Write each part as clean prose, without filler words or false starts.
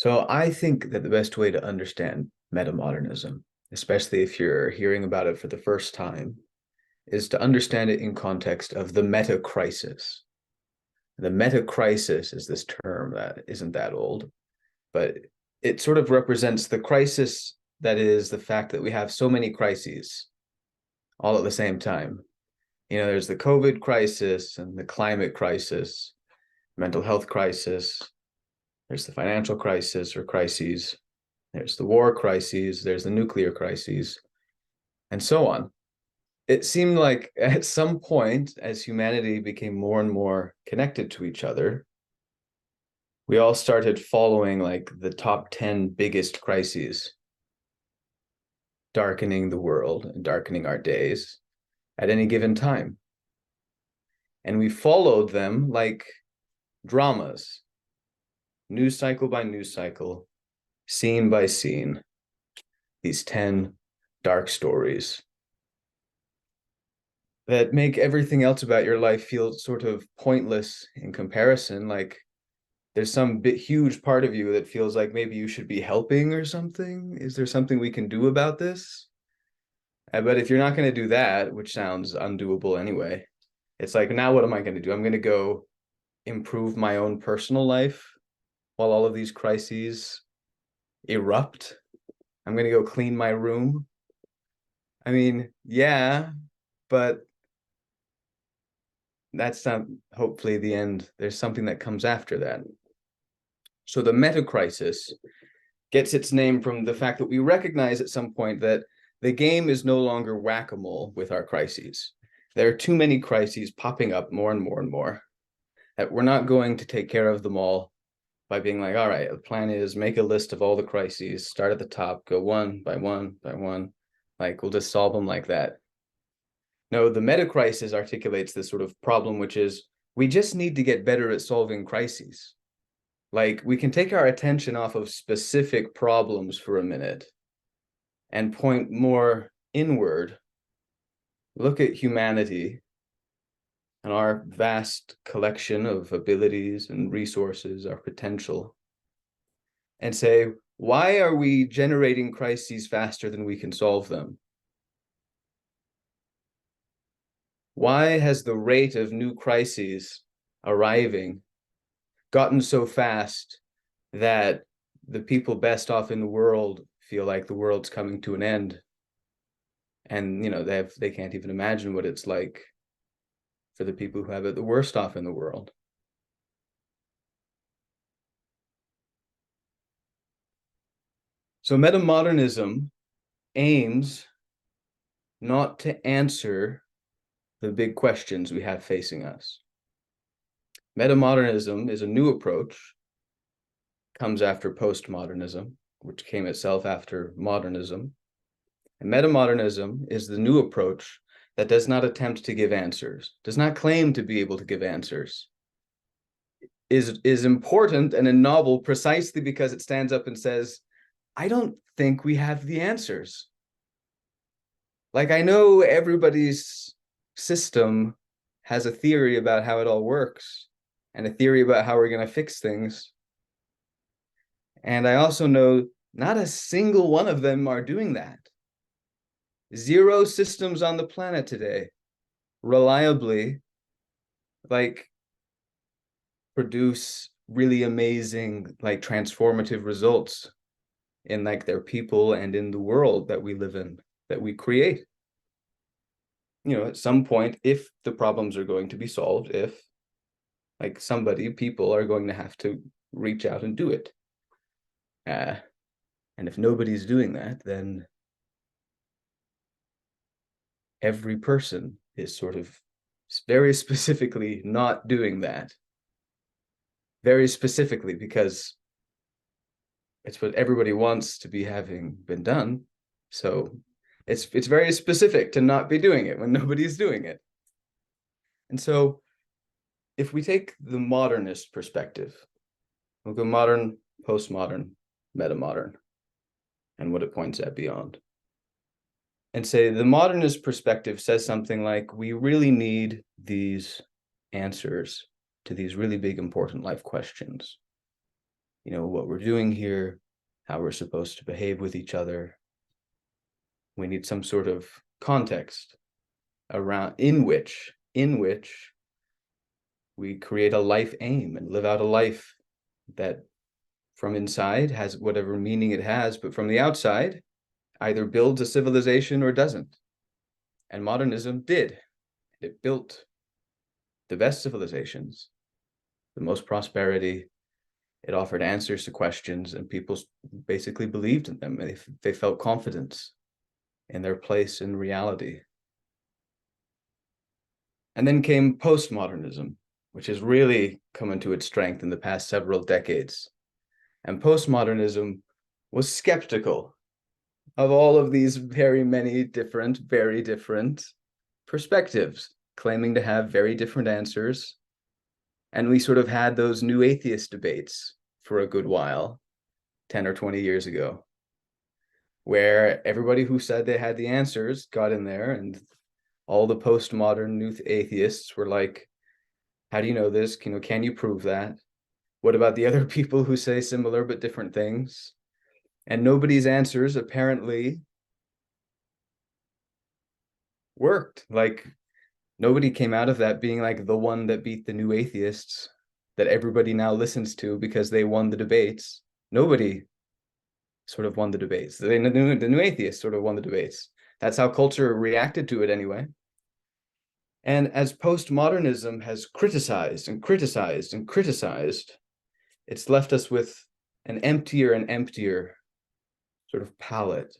So I think that the best way to understand metamodernism, especially if you're hearing about it for the first time, is to understand it in context of the meta crisis. The meta crisis is this term that isn't that old, but it sort of represents the crisis that is the fact that we have so many crises all at the same time. There's the COVID crisis and the climate crisis, mental health crisis, there's the financial crisis or crises, there's the war crises, there's the nuclear crises, and so on. It seemed like at some point, as humanity became more and more connected to each other, we all started following like the top 10 biggest crises, darkening the world and darkening our days at any given time. And we followed them like dramas, news cycle by news cycle, scene by scene, these 10 dark stories that make everything else about your life feel sort of pointless in comparison. Like there's some huge part of you that feels like maybe you should be helping or something. Is there something we can do about this? But if you're not going to do that, which sounds undoable anyway, it's like, now what am I going to do? I'm going to go improve my own personal life while all of these crises erupt. I'm going to go clean my room. I mean, yeah, but that's not hopefully the end. There's something that comes after that. So the meta crisis gets its name from the fact that we recognize at some point that the game is no longer whack-a-mole with our crises. There are too many crises popping up more and more and more, that we're not going to take care of them all by being like, all right, the plan is make a list of all the crises, start at the top, go one by one by one, like we'll just solve them like that. No, the meta crisis articulates this sort of problem, which is we just need to get better at solving crises. Like we can take our attention off of specific problems for a minute and point more inward. Look at humanity and our vast collection of abilities and resources, our potential, and say, why are we generating crises faster than we can solve them? Why has the rate of new crises arriving gotten so fast that the people best off in the world feel like the world's coming to an end? And they can't even imagine what it's like for the people who have it the worst off in the world. So metamodernism aims not to answer the big questions we have facing us. Metamodernism is a new approach, comes after postmodernism, which came itself after modernism. And metamodernism is the new approach that does not attempt to give answers, does not claim to be able to give answers, is important and a novel precisely because it stands up and says, I don't think we have the answers. Like, I know everybody's system has a theory about how it all works and a theory about how we're going to fix things. And I also know not a single one of them are doing that. Zero systems on the planet today reliably like produce really amazing, like transformative results in like their people and in the world that we live in, that we create. At some point, if the problems are going to be solved, if like people are going to have to reach out and do it. And if nobody's doing that, then every person is sort of very specifically not doing that. Very specifically, because it's what everybody wants to be having been done. So it's very specific to not be doing it when nobody's doing it. And so if we take the modernist perspective, we'll go modern, postmodern, metamodern, and what it points at beyond. And say the modernist perspective says something like, we really need these answers to these really big, important life questions. what we're doing here, how we're supposed to behave with each other. We need some sort of context around in which we create a life aim and live out a life that from inside has whatever meaning it has, but from the outside either builds a civilization or doesn't. And modernism did. It built the best civilizations, the most prosperity. It offered answers to questions, and people basically believed in them. They felt confidence in their place in reality. And then came postmodernism, which has really come into its strength in the past several decades. And postmodernism was skeptical of all of these very different perspectives, claiming to have very different answers. And we sort of had those new atheist debates for a good while, 10 or 20 years ago, where everybody who said they had the answers got in there, and all the postmodern new atheists were like, how do you know this? Can you prove that? What about the other people who say similar but different things? And nobody's answers apparently worked. Like, nobody came out of that being like the one that beat the new atheists that everybody now listens to because they won the debates. Nobody sort of won the debates. The new atheists sort of won the debates. That's how culture reacted to it anyway. And as postmodernism has criticized and criticized and criticized, it's left us with an emptier and emptier sort of palette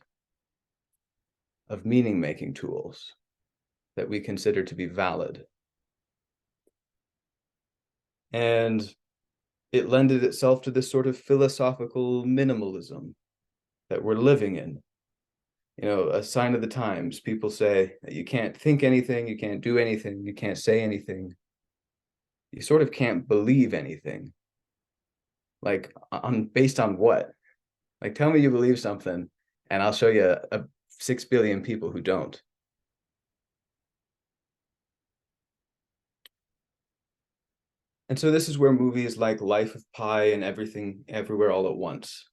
of meaning-making tools that we consider to be valid. And it lended itself to this sort of philosophical minimalism that we're living in. A sign of the times. People say that you can't think anything, you can't do anything, you can't say anything. You sort of can't believe anything. Like, based on what? Like, tell me you believe something, and I'll show you 6 billion people who don't. And so this is where movies like Life of Pi and Everything Everywhere All at Once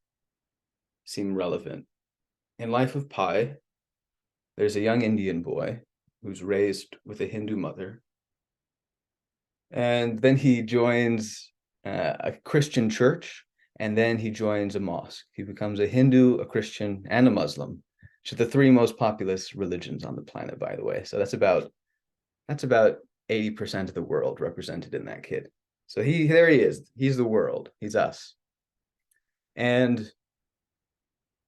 seem relevant. In Life of Pi, there's a young Indian boy who's raised with a Hindu mother. And then he joins a Christian church, and then he joins a mosque. He becomes a Hindu, a Christian, and a Muslim, which are the 3 most populous religions on the planet, by the way. So that's about 80% of the world represented in that kid. So there he is. He's the world. He's us. And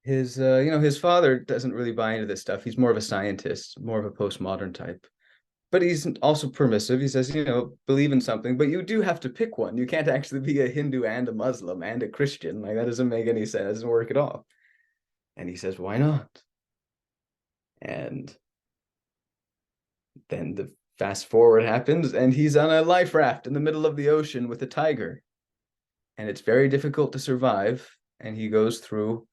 his father doesn't really buy into this stuff. He's more of a scientist, more of a postmodern type. But he's also permissive. He says, believe in something, but you do have to pick one. You can't actually be a Hindu and a Muslim and a Christian. Like, that doesn't make any sense. It doesn't work at all. And he says, why not? And then the fast forward happens, and he's on a life raft in the middle of the ocean with a tiger. And it's very difficult to survive. And he goes through,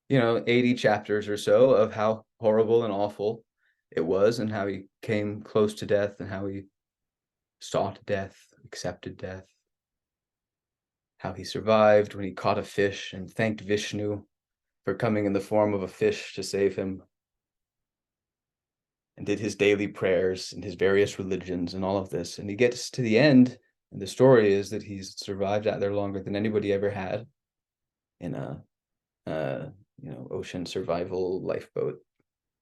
80 chapters or so of how horrible and awful it was, and how he came close to death, and how he sought death, accepted death, how he survived when he caught a fish and thanked Vishnu for coming in the form of a fish to save him, and did his daily prayers and his various religions and all of this. And he gets to the end, and the story is that he's survived out there longer than anybody ever had in a ocean survival lifeboat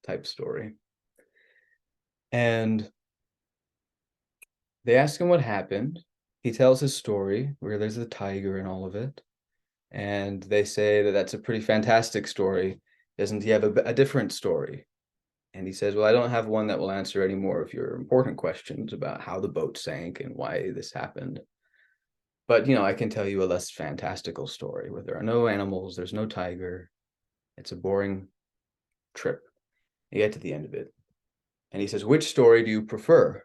type story. And they ask him what happened. He tells his story where there's the tiger and all of it. And they say that that's a pretty fantastic story. Doesn't he have a different story? And he says, well, I don't have one that will answer any more of your important questions about how the boat sank and why this happened. But, I can tell you a less fantastical story where there are no animals, there's no tiger. It's a boring trip. You get to the end of it. And he says, which story do you prefer,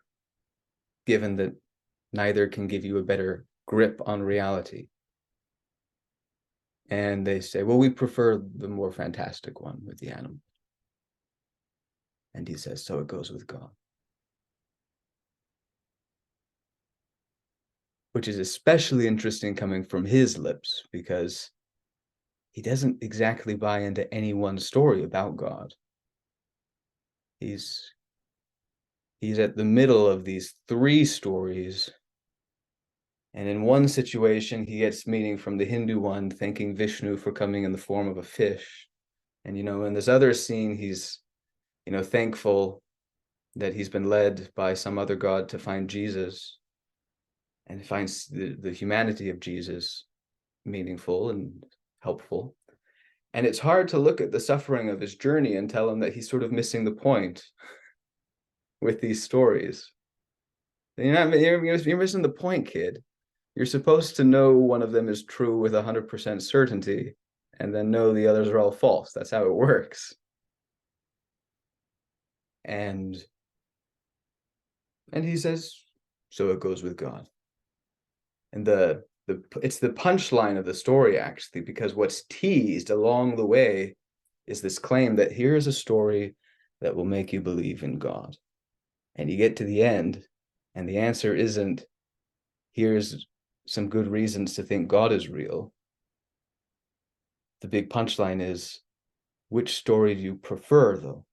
given that neither can give you a better grip on reality? And they say, well, we prefer the more fantastic one with the animal. And he says, so it goes with God. which is especially interesting coming from his lips, because he doesn't exactly buy into any one story about God. He's at the middle of these three stories, and in one situation he gets meaning from the Hindu one, thanking Vishnu for coming in the form of a fish. And in this other scene, he's thankful that he's been led by some other god to find Jesus, and finds the humanity of Jesus meaningful and helpful. And it's hard to look at the suffering of his journey and tell him that he's sort of missing the point with these stories. You're missing the point, kid. You're supposed to know one of them is true with 100% certainty, and then know the others are all false. That's how it works. And he says, so it goes with God. And it's the punchline of the story, actually, because what's teased along the way is this claim that here's a story that will make you believe in God. And you get to the end, and the answer isn't, here's some good reasons to think God is real. The big punchline is, which story do you prefer, though?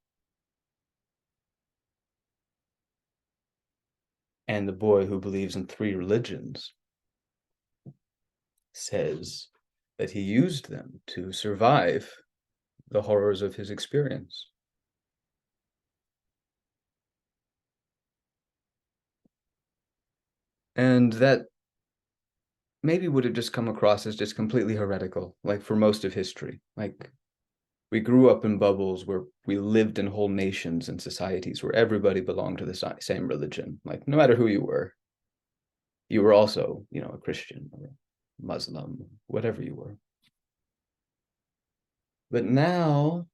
And the boy who believes in three religions says that he used them to survive the horrors of his experience. And that maybe would have just come across as just completely heretical, like for most of history. Like, we grew up in bubbles where we lived in whole nations and societies where everybody belonged to the same religion. Like, no matter who you were also, a Christian or Muslim, whatever you were. But now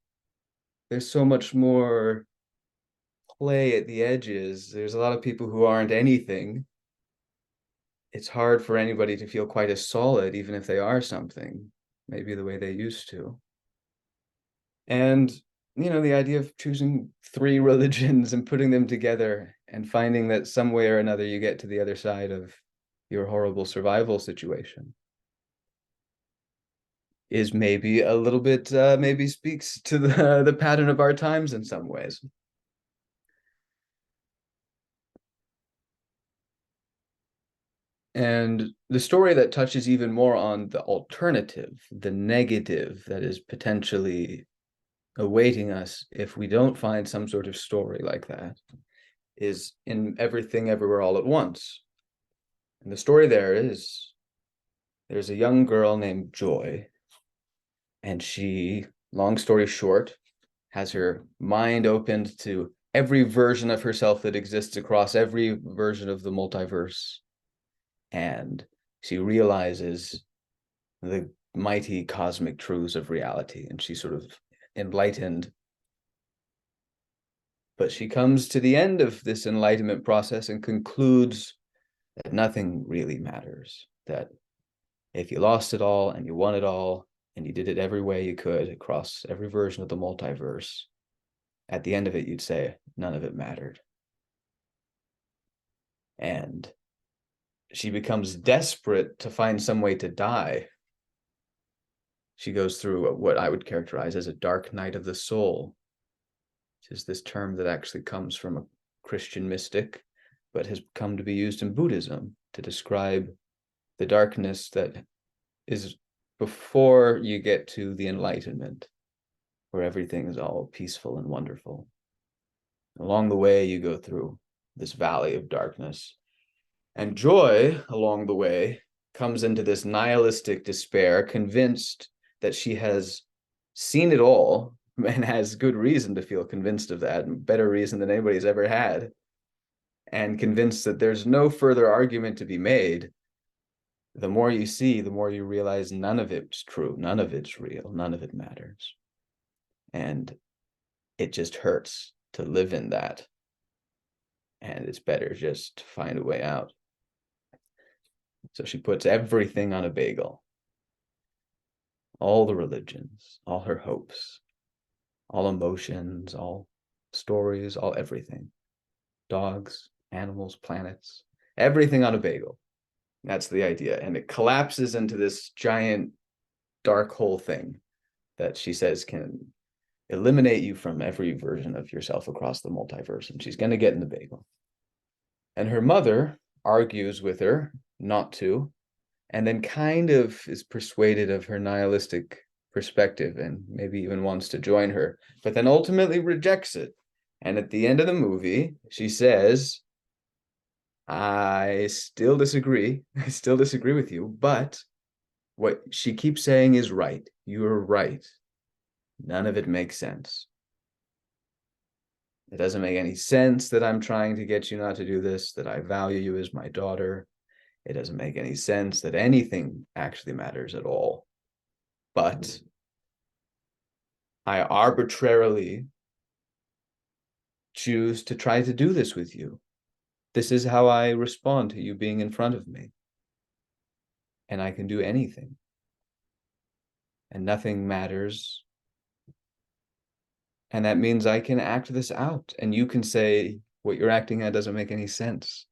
there's so much more play at the edges. There's a lot of people who aren't anything. It's hard for anybody to feel quite as solid, even if they are something, maybe the way they used to. And, the idea of choosing three religions and putting them together and finding that some way or another you get to the other side of your horrible survival situation is maybe a little bit, maybe speaks to the pattern of our times in some ways. And the story that touches even more on the alternative, the negative that is potentially awaiting us if we don't find some sort of story like that, is in Everything Everywhere All at Once. And the story there's a young girl named Joy, and she, long story short, has her mind opened to every version of herself that exists across every version of the multiverse. And she realizes the mighty cosmic truths of reality, and she's sort of enlightened. But she comes to the end of this enlightenment process and concludes that nothing really matters, that if you lost it all and you won it all and you did it every way you could across every version of the multiverse, at the end of it, you'd say none of it mattered. And she becomes desperate to find some way to die. She goes through what I would characterize as a dark night of the soul, which is this term that actually comes from a Christian mystic, but has come to be used in Buddhism to describe the darkness that is before you get to the enlightenment, where everything is all peaceful and wonderful. Along the way, you go through this valley of darkness. And Joy, along the way, comes into this nihilistic despair, convinced that she has seen it all, and has good reason to feel convinced of that, and better reason than anybody's ever had, and convinced that there's no further argument to be made. The more you see, the more you realize none of it's true, none of it's real, none of it matters. And it just hurts to live in that. And it's better just to find a way out. So she puts everything on a bagel. All the religions, all her hopes, all emotions, all stories, all everything. Dogs, animals, planets, everything on a bagel. That's the idea. And it collapses into this giant dark hole thing that she says can eliminate you from every version of yourself across the multiverse. And she's going to get in the bagel. And her mother argues with her not to, and then kind of is persuaded of her nihilistic perspective and maybe even wants to join her, but then ultimately rejects it. And at the end of the movie, she says, I still disagree. I still disagree with you, but what she keeps saying is right. You're right. None of it makes sense. It doesn't make any sense that I'm trying to get you not to do this, that I value you as my daughter. It doesn't make any sense that anything actually matters at all. But I arbitrarily choose to try to do this with you. This is how I respond to you being in front of me. And I can do anything. And nothing matters. And that means I can act this out. And you can say, what you're acting at doesn't make any sense.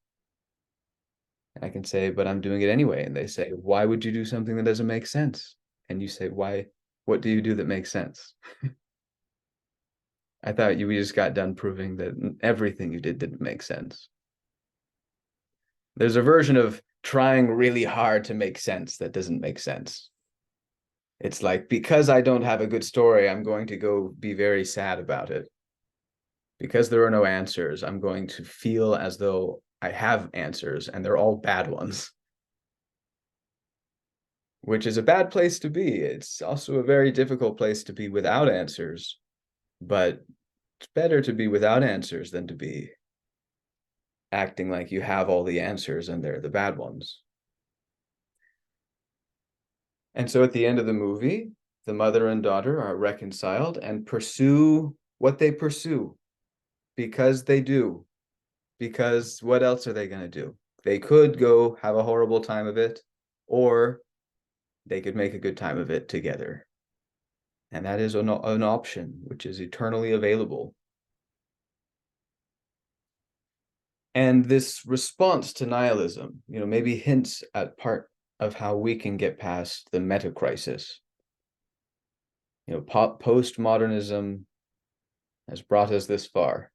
And I can say, but I'm doing it anyway. And they say, why would you do something that doesn't make sense? And you say, why? What do you do that makes sense? I thought we just got done proving that everything you did didn't make sense. There's a version of trying really hard to make sense that doesn't make sense. It's like, because I don't have a good story, I'm going to go be very sad about it. Because there are no answers, I'm going to feel as though I have answers and they're all bad ones. Which is a bad place to be. It's also a very difficult place to be without answers. But it's better to be without answers than to be acting like you have all the answers and they're the bad ones. And so at the end of the movie, the mother and daughter are reconciled and pursue what they pursue because they do. Because what else are they going to do? They could go have a horrible time of it, or they could make a good time of it together. And that is an option which is eternally available. And this response to nihilism, maybe hints at part of how we can get past the meta crisis. Postmodernism has brought us this far.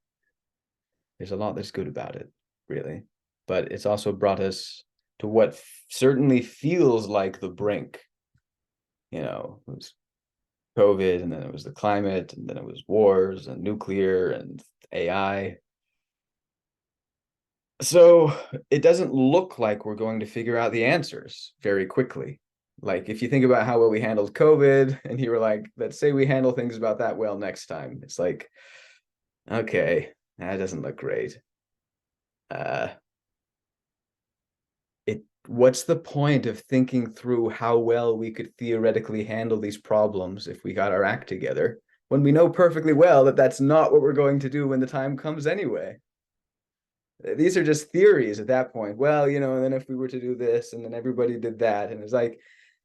There's a lot that's good about it, really. But it's also brought us to what certainly feels like the brink. It was COVID, and then it was the climate, and then it was wars and nuclear and AI. So it doesn't look like we're going to figure out the answers very quickly. Like, if you think about how well we handled COVID, and you were like, let's say we handle things about that well next time. It's like, okay, that doesn't look great. What's the point of thinking through how well we could theoretically handle these problems if we got our act together, when we know perfectly well that that's not what we're going to do when the time comes anyway? These are just theories at that point. Well, and then if we were to do this, and then everybody did that, and it's like,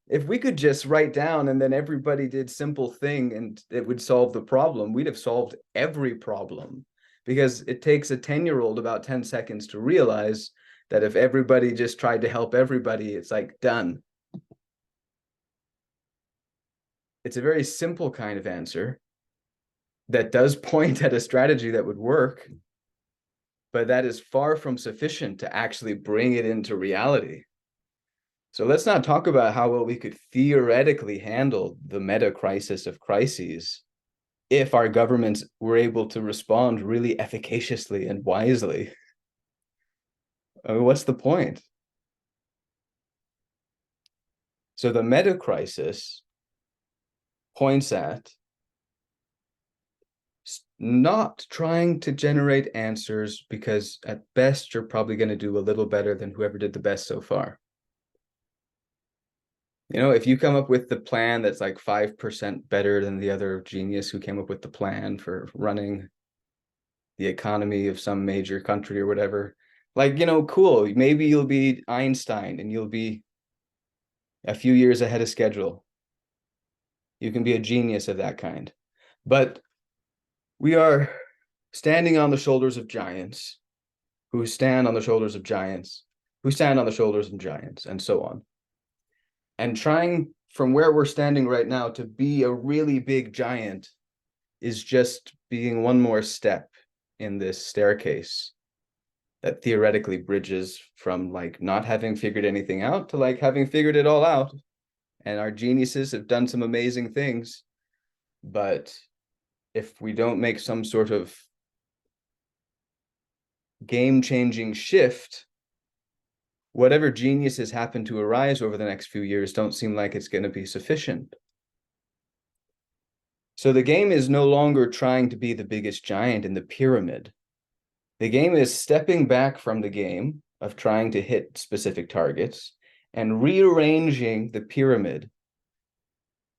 if we could just write down and then everybody did simple thing and it would solve the problem, we'd have solved every problem. Because it takes a 10-year-old about 10 seconds to realize that if everybody just tried to help everybody, it's like done. It's a very simple kind of answer that does point at a strategy that would work, but that is far from sufficient to actually bring it into reality. So let's not talk about how well we could theoretically handle the meta crisis of crises if our governments were able to respond really efficaciously and wisely. What's the point? So the meta crisis points at not trying to generate answers, because at best you're probably going to do a little better than whoever did the best so far. If you come up with the plan that's like 5% better than the other genius who came up with the plan for running the economy of some major country or whatever, like, cool, maybe you'll be Einstein and you'll be a few years ahead of schedule. You can be a genius of that kind. But we are standing on the shoulders of giants who stand on the shoulders of giants. who stand on the shoulders of giants, and so on. And trying from where we're standing right now to be a really big giant is just being one more step in this staircase that theoretically bridges from like not having figured anything out to like having figured it all out. And our geniuses have done some amazing things. But if we don't make some sort of game-changing shift, whatever geniuses happen to arise over the next few years don't seem like it's going to be sufficient. So the game is no longer trying to be the biggest giant in the pyramid. The game is stepping back from the game of trying to hit specific targets and rearranging the pyramid,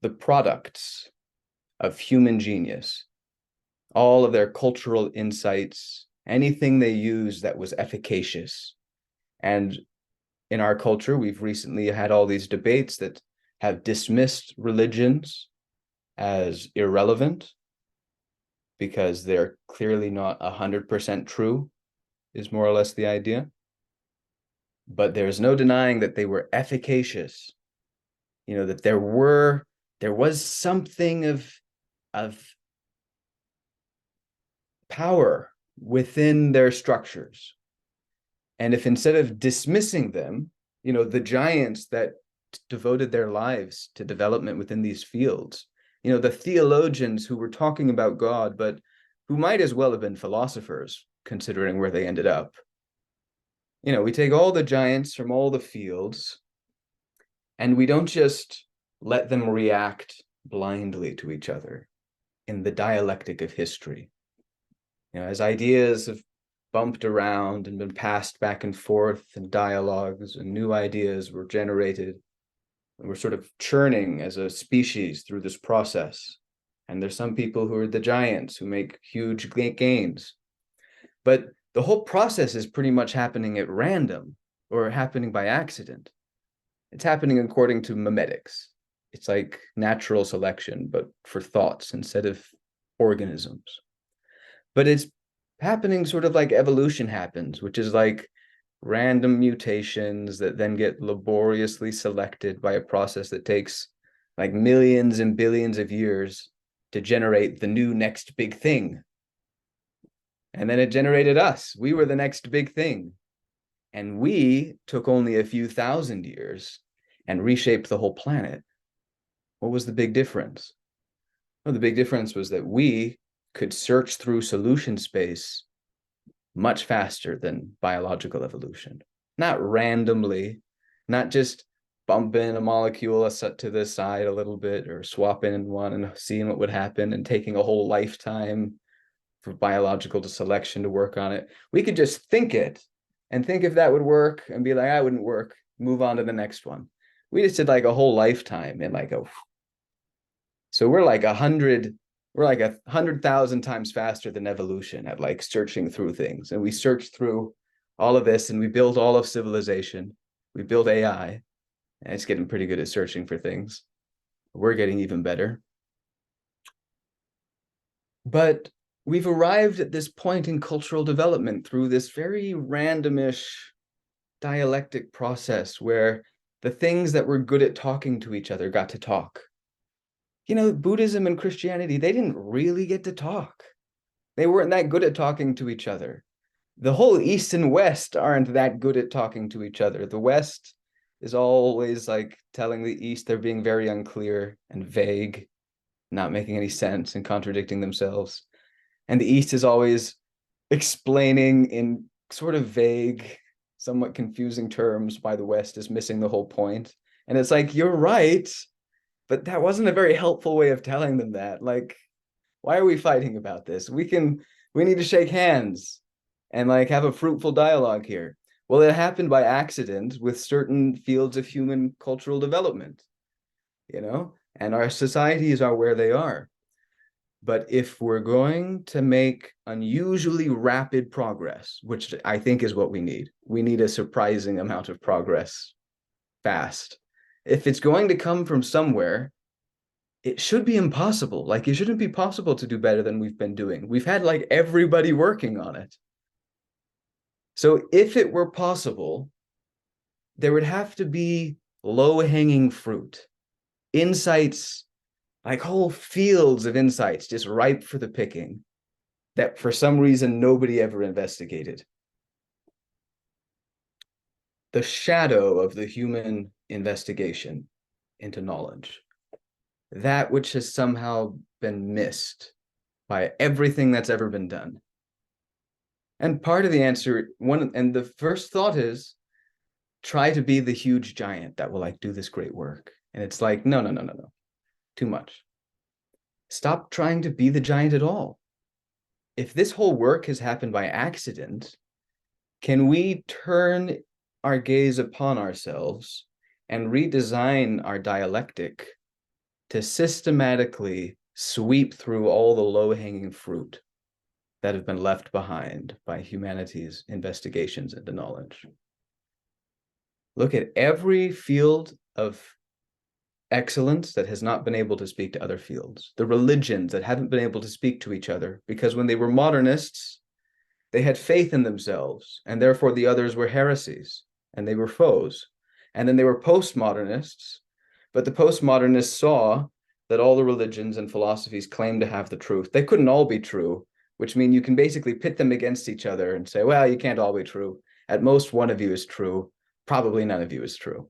the products of human genius, all of their cultural insights, anything they use that was efficacious. And in our culture, we've recently had all these debates that have dismissed religions as irrelevant because they're clearly not 100% true, is more or less the idea. But there's no denying that they were efficacious. You know, that there was something of power within their structures. And if instead of dismissing them, you know, the giants that devoted their lives to development within these fields, you know, the theologians who were talking about God, but who might as well have been philosophers, considering where they ended up. You know, we take all the giants from all the fields, and we don't just let them react blindly to each other in the dialectic of history. You know, as ideas have bumped around and been passed back and forth in dialogues, and new ideas were generated, and we're sort of churning as a species through this process. And there's some people who are the giants who make huge gains. But the whole process is pretty much happening at random or happening by accident. It's happening according to memetics. It's like natural selection, but for thoughts instead of organisms. But it's happening sort of like evolution happens, which is like random mutations that then get laboriously selected by a process that takes like millions and billions of years to generate the new next big thing. And then it generated us. We were the next big thing. And we took only a few thousand years and reshaped the whole planet. What was the big difference? Well, the big difference was that we could search through solution space much faster than biological evolution. Not randomly, not just bumping a molecule to the side a little bit or swapping one and seeing what would happen and taking a whole lifetime for biological selection to work on it. We could just think it and think if that would work and be like, that wouldn't work, move on to the next one. We just did like a whole lifetime in like so we're like 100,000 times faster than evolution at like searching through things. And we searched through all of this and we built all of civilization. We built AI, and it's getting pretty good at searching for things. We're getting even better. But we've arrived at this point in cultural development through this very randomish dialectic process where the things that were good at talking to each other got to talk. You know, Buddhism and Christianity, they didn't really get to talk. They weren't that good at talking to each other. The whole East and West aren't that good at talking to each other. The West is always like telling the East they're being very unclear and vague, not making any sense and contradicting themselves. And the East is always explaining in sort of vague, somewhat confusing terms why the West is missing the whole point. And it's like, you're right, but that wasn't a very helpful way of telling them that. Like, why are we fighting about this? We need to shake hands and like have a fruitful dialogue here. Well, it happened by accident with certain fields of human cultural development, you know, and our societies are where they are. But if we're going to make unusually rapid progress, which I think is what we need a surprising amount of progress fast. If it's going to come from somewhere, it should be impossible. Like, it shouldn't be possible to do better than we've been doing. We've had like everybody working on it. So if it were possible there would have to be low-hanging fruit, insights, like whole fields of insights just ripe for the picking, that for some reason nobody ever investigated. The shadow of the human investigation into knowledge, that which has somehow been missed by everything that's ever been done. And part of the answer, and the first thought is, try to be the huge giant that will like do this great work. And it's like, no, too much. Stop trying to be the giant at all. If this whole work has happened by accident, can we turn our gaze upon ourselves and redesign our dialectic to systematically sweep through all the low-hanging fruit that have been left behind by humanity's investigations into knowledge? Look at every field of excellence that has not been able to speak to other fields, the religions that haven't been able to speak to each other, because when they were modernists, they had faith in themselves, and therefore the others were heresies, and they were foes. And then they were postmodernists, but the postmodernists saw that all the religions and philosophies claimed to have the truth. They couldn't all be true, which means you can basically pit them against each other and say, well, you can't all be true. At most, one of you is true. Probably none of you is true.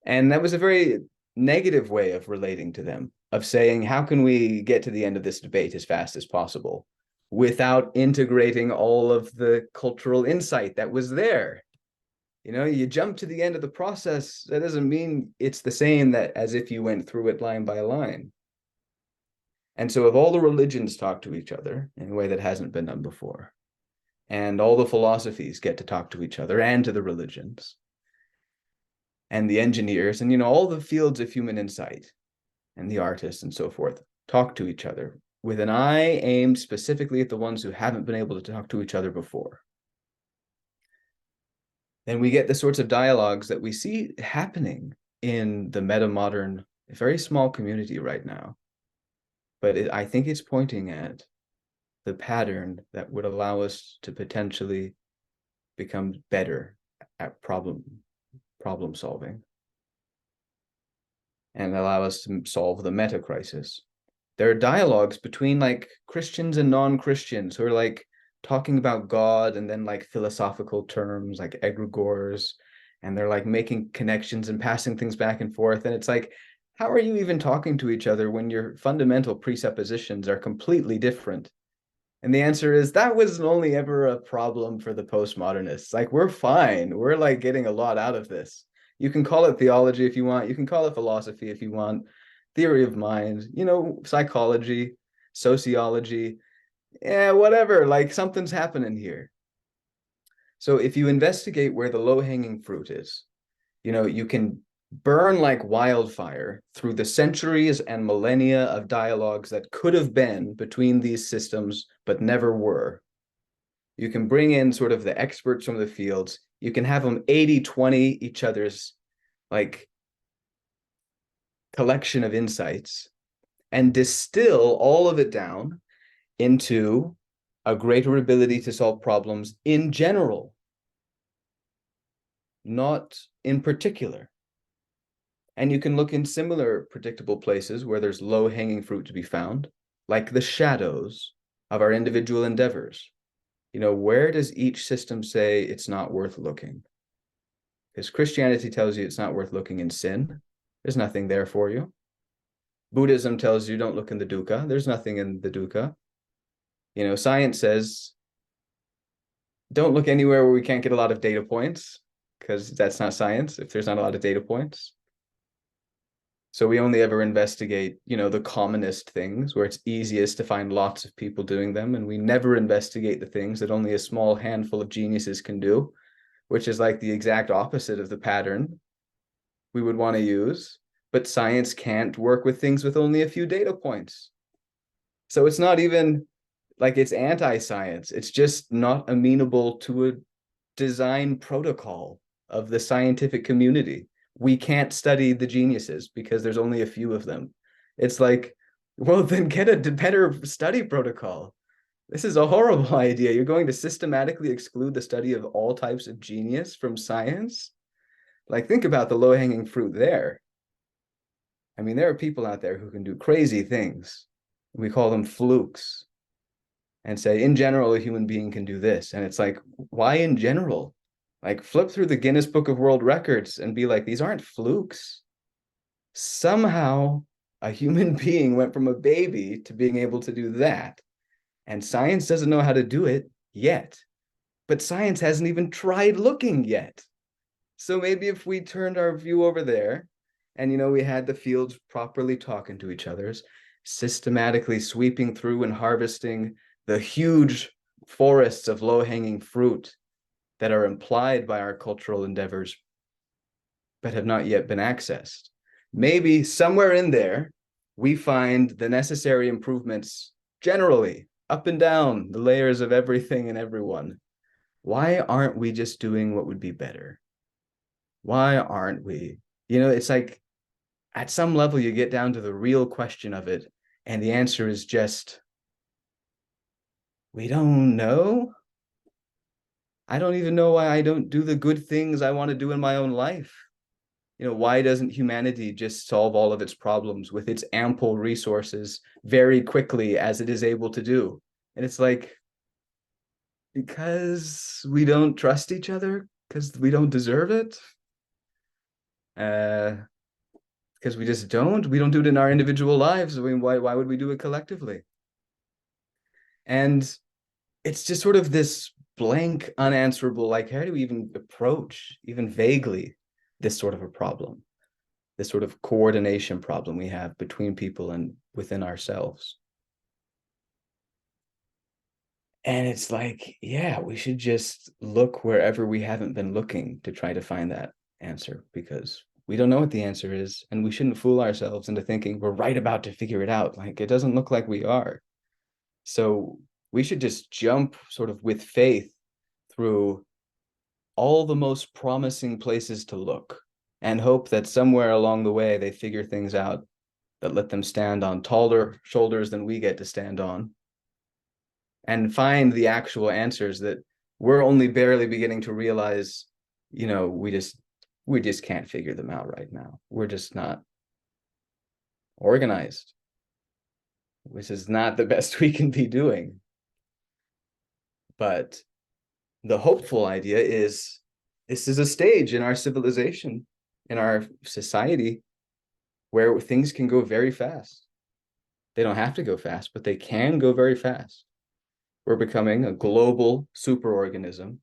And that was a very negative way of relating to them, of saying, how can we get to the end of this debate as fast as possible without integrating all of the cultural insight that was there? You know, you jump to the end of the process, that doesn't mean it's the same that as if you went through it line by line. And so if all the religions talk to each other in a way that hasn't been done before, and all the philosophies get to talk to each other and to the religions, and the engineers, and, you know, all the fields of human insight, and the artists and so forth, talk to each other with an eye aimed specifically at the ones who haven't been able to talk to each other before, then we get the sorts of dialogues that we see happening in the metamodern, very small community right now. But I think it's pointing at the pattern that would allow us to potentially become better at problem solving and allow us to solve the meta crisis. There are dialogues between like Christians and non-Christians who are like talking about God and then like philosophical terms like egregores, and they're like making connections and passing things back and forth. And it's like, how are you even talking to each other when your fundamental presuppositions are completely different? And the answer is that was only ever a problem for the postmodernists. Like, we're fine. We're like getting a lot out of this. You can call it theology if you want. You can call it philosophy if you want. Theory of mind, you know, psychology, sociology, yeah, whatever. Like, something's happening here. So if you investigate where the low-hanging fruit is, you know, you can burn like wildfire through the centuries and millennia of dialogues that could have been between these systems but never were. You can bring in sort of the experts from the fields. You can have them 80-20 each other's like collection of insights and distill all of it down into a greater ability to solve problems in general, not in particular. And you can look in similar predictable places where there's low-hanging fruit to be found, like the shadows of our individual endeavors. You know, where does each system say it's not worth looking? Because Christianity tells you it's not worth looking in sin. There's nothing there for you. Buddhism tells you don't look in the dukkha. There's nothing in the dukkha. You know, science says don't look anywhere where we can't get a lot of data points, because that's not science if there's not a lot of data points. So we only ever investigate, you know, the commonest things where it's easiest to find lots of people doing them. And we never investigate the things that only a small handful of geniuses can do, which is like the exact opposite of the pattern we would want to use. But science can't work with things with only a few data points. So it's not even like it's anti-science. It's just not amenable to a design protocol of the scientific community. We can't study the geniuses because there's only a few of them. It's like, well, then get a better study protocol. This is a horrible idea. You're going to systematically exclude the study of all types of genius from science? Like, think about the low-hanging fruit there. I mean, there are people out there who can do crazy things. We call them flukes and say, in general, a human being can do this. And it's like, why in general? Like, flip through the Guinness Book of World Records and be like, these aren't flukes. Somehow, a human being went from a baby to being able to do that. And science doesn't know how to do it yet. But science hasn't even tried looking yet. So maybe if we turned our view over there and, we had the fields properly talking to each other's, systematically sweeping through and harvesting the huge forests of low-hanging fruit that are implied by our cultural endeavors, but have not yet been accessed. Maybe somewhere in there, we find the necessary improvements generally, up and down the layers of everything and everyone. Why aren't we just doing what would be better? Why aren't we? It's like at some level you get down to the real question of it, and the answer is just, we don't know. I don't even know why I don't do the good things I want to do in my own life. Why doesn't humanity just solve all of its problems with its ample resources very quickly as it is able to do? And it's like, because we don't trust each other, because we don't deserve it. Because we just don't. We don't do it in our individual lives. I mean, why would we do it collectively? And it's just sort of this blank, unanswerable, like, how do we even approach, even vaguely, this sort of a problem, this sort of coordination problem we have between people and within ourselves? And it's like, yeah, we should just look wherever we haven't been looking to try to find that answer, because we don't know what the answer is, and we shouldn't fool ourselves into thinking we're right about to figure it out. Like, it doesn't look like we are. So we should just jump sort of with faith through all the most promising places to look and hope that somewhere along the way they figure things out that let them stand on taller shoulders than we get to stand on, and find the actual answers that we're only barely beginning to realize, we just can't figure them out right now. We're just not organized, which is not the best we can be doing. But the hopeful idea is, this is a stage in our civilization, in our society, where things can go very fast. They don't have to go fast, but they can go very fast. We're becoming a global superorganism.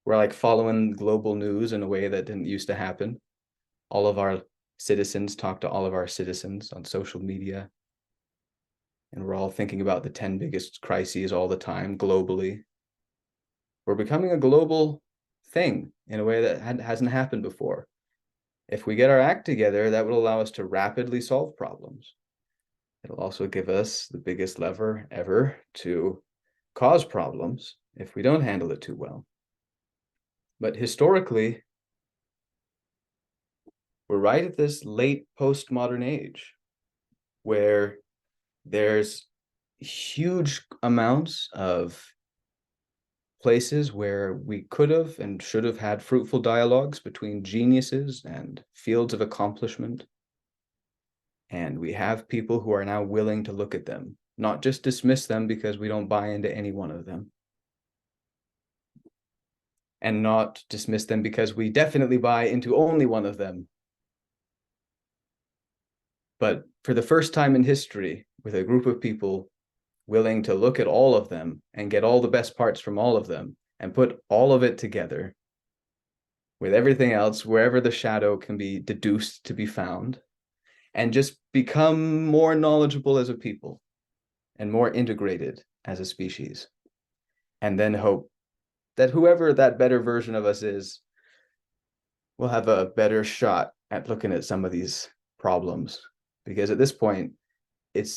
We're like following global news in a way that didn't used to happen. All of our citizens talk to all of our citizens on social media. And we're all thinking about the 10 biggest crises all the time globally. We're becoming a global thing in a way that hasn't happened before. If we get our act together, that will allow us to rapidly solve problems. It'll also give us the biggest lever ever to cause problems if we don't handle it too well. But historically, we're right at this late postmodern age where there's huge amounts of places where we could have and should have had fruitful dialogues between geniuses and fields of accomplishment. And we have people who are now willing to look at them, not just dismiss them because we don't buy into any one of them, and not dismiss them because we definitely buy into only one of them. But for the first time in history, with a group of people willing to look at all of them and get all the best parts from all of them and put all of it together with everything else, wherever the shadow can be deduced to be found, and just become more knowledgeable as a people and more integrated as a species. And then hope that whoever that better version of us is will have a better shot at looking at some of these problems. Because at this point, it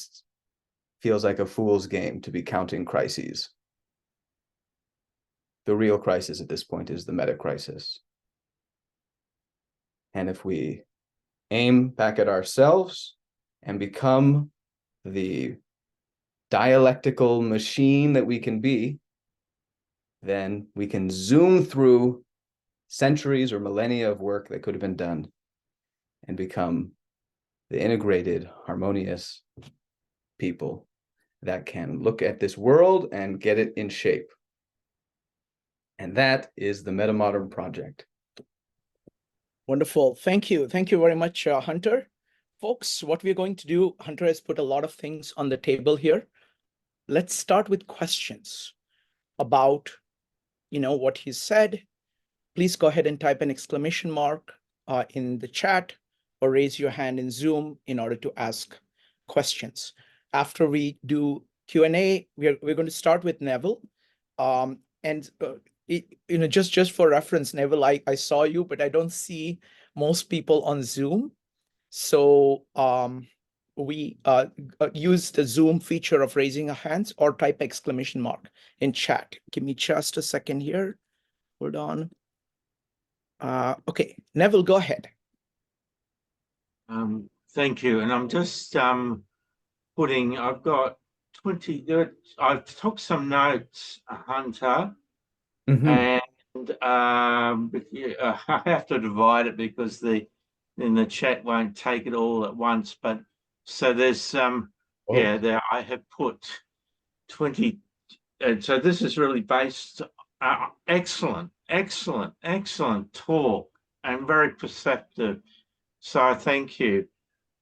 feels like a fool's game to be counting crises. The real crisis at this point is the meta crisis. And if we aim back at ourselves and become the dialectical machine that we can be, then we can zoom through centuries or millennia of work that could have been done and become the integrated, harmonious people that can look at this world and get it in shape. And that is the Metamodern project. Wonderful. Thank you. Thank you very much, Hunter. Folks, what we're going to do, Hunter has put a lot of things on the table here. Let's start with questions about, what he said. Please go ahead and type an exclamation mark in the chat or raise your hand in Zoom in order to ask questions. After we do Q&A, we're going to start with Neville. Just for reference, Neville, I saw you, but I don't see most people on Zoom. So we use the Zoom feature of raising our hands or type exclamation mark in chat. Give me just a second here. Hold on. Okay, Neville, go ahead. Thank you. And I'm just I've got 20, I took some notes, Hunter, and I have to divide it because the chat won't take it all at once. But so there's there I have put 20. So this is really based. Excellent talk and very perceptive. So thank you.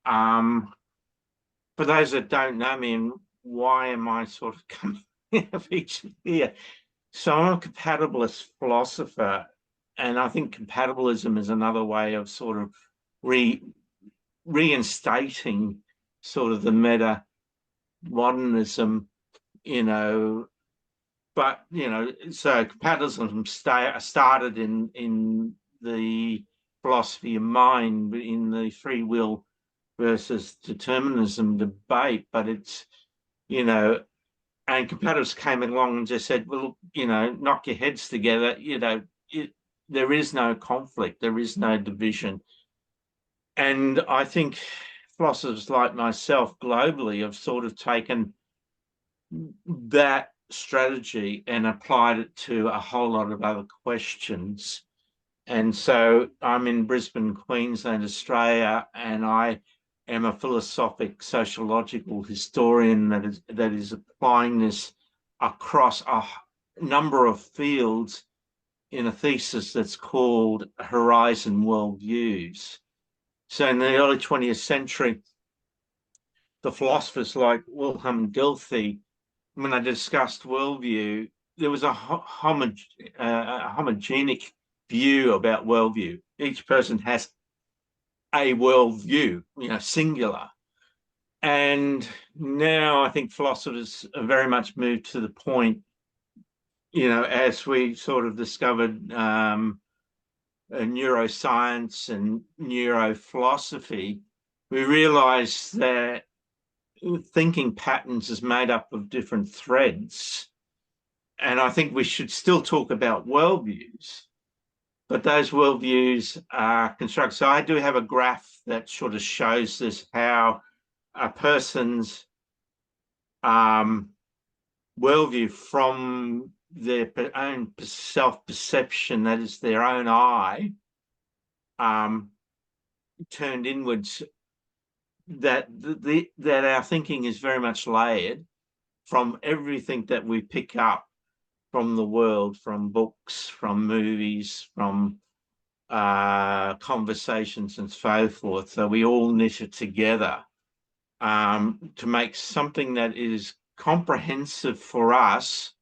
For those that don't know me and why am I sort of coming of each here? So I'm a compatibilist philosopher, and I think compatibilism is another way of sort of reinstating sort of the meta-modernism, but, so compatibilism started in the philosophy of mind, in the free will versus determinism debate, but it's, and compatibilists came along and just said, well, knock your heads together, there is no conflict, there is no division. And I think philosophers like myself globally have sort of taken that strategy and applied it to a whole lot of other questions. And so I'm in Brisbane, Queensland, Australia, and I am a philosophic sociological historian that is applying this across a number of fields in a thesis that's called Horizon Worldviews. So in the early 20th century, the philosophers like Wilhelm Dilthey, when they discussed worldview, there was a homogenic view about worldview. Each person has a worldview, singular. And now I think philosophers are very much moved to the point, as we sort of discovered neuroscience and neurophilosophy, we realize that thinking patterns is made up of different threads. And I think we should still talk about worldviews, but those worldviews are constructed. So I do have a graph that sort of shows this, how a person's worldview from their own self-perception, that is their own eye, turned inwards, that our thinking is very much layered from everything that we pick up from the world, from books, from movies, from conversations and so forth. So we all knit it together to make something that is comprehensive for us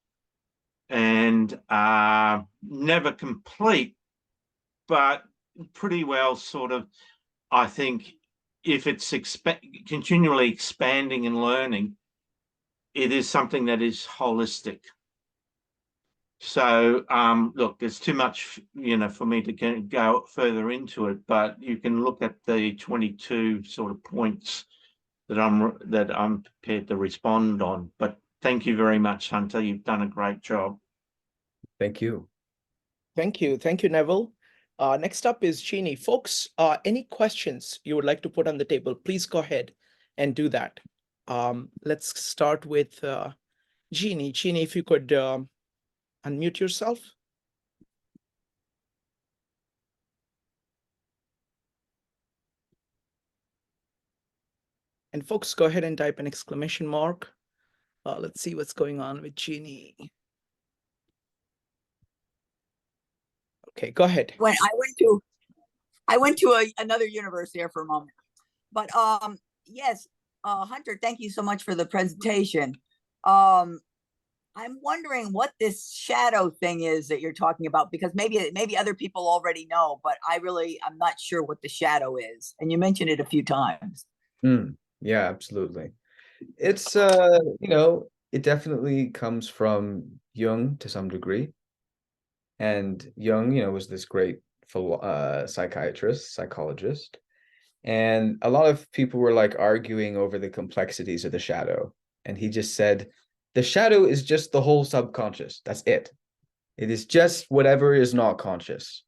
and never complete, but pretty well sort of, I think, if it's continually expanding and learning, it is something that is holistic. So, look, there's too much, for me to go further into it, but you can look at the 22 sort of points that I'm prepared to respond on. But thank you very much, Hunter. You've done a great job. Thank you. Thank you. Thank you, Neville. Next up is Jeannie. Folks, any questions you would like to put on the table, please go ahead and do that. Let's start with Jeannie. Jeannie, if you could unmute yourself. And folks, go ahead and type an exclamation mark. Let's see what's going on with Jeannie. Okay, go ahead. When I went to another universe there for a moment. But yes, Hunter, thank you so much for the presentation. I'm wondering what this shadow thing is that you're talking about, because maybe other people already know, but I'm not sure what the shadow is. And you mentioned it a few times. Yeah, absolutely. It's it definitely comes from Jung to some degree. And Jung, was this great psychologist. And a lot of people were like arguing over the complexities of the shadow. And he just said, the shadow is just the whole subconscious. That's it. It is just whatever is not conscious.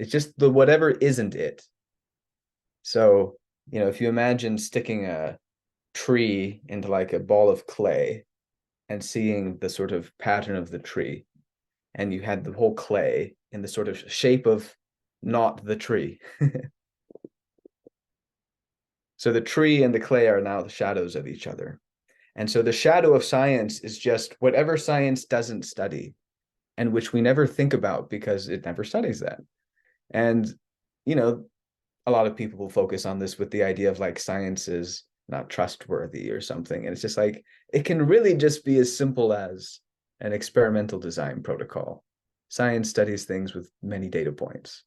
It's just the whatever isn't it. So, if you imagine sticking a tree into like a ball of clay and seeing the sort of pattern of the tree, and you had the whole clay in the sort of shape of not the tree. So the tree and the clay are now the shadows of each other. And so the shadow of science is just whatever science doesn't study, and which we never think about because it never studies that. And, a lot of people will focus on this with the idea of like science is not trustworthy or something. And it's just like, it can really just be as simple as an experimental design protocol. Science studies things with many data points.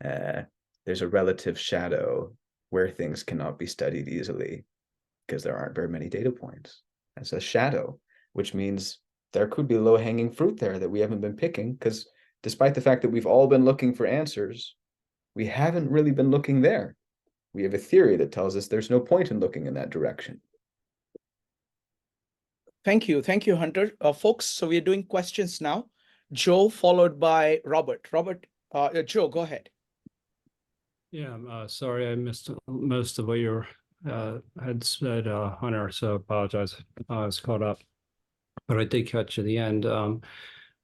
There's a relative shadow where things cannot be studied easily because there aren't very many data points. That's a shadow, which means there could be low-hanging fruit there that we haven't been picking, because despite the fact that we've all been looking for answers, we haven't really been looking there. We have a theory that tells us there's no point in looking in that direction. Thank you, Hunter. Folks, so we're doing questions now. Joe, followed by Robert. Joe, go ahead. Yeah, sorry I missed most of what you had said, Hunter, so apologize. I was caught up, but I did catch at the end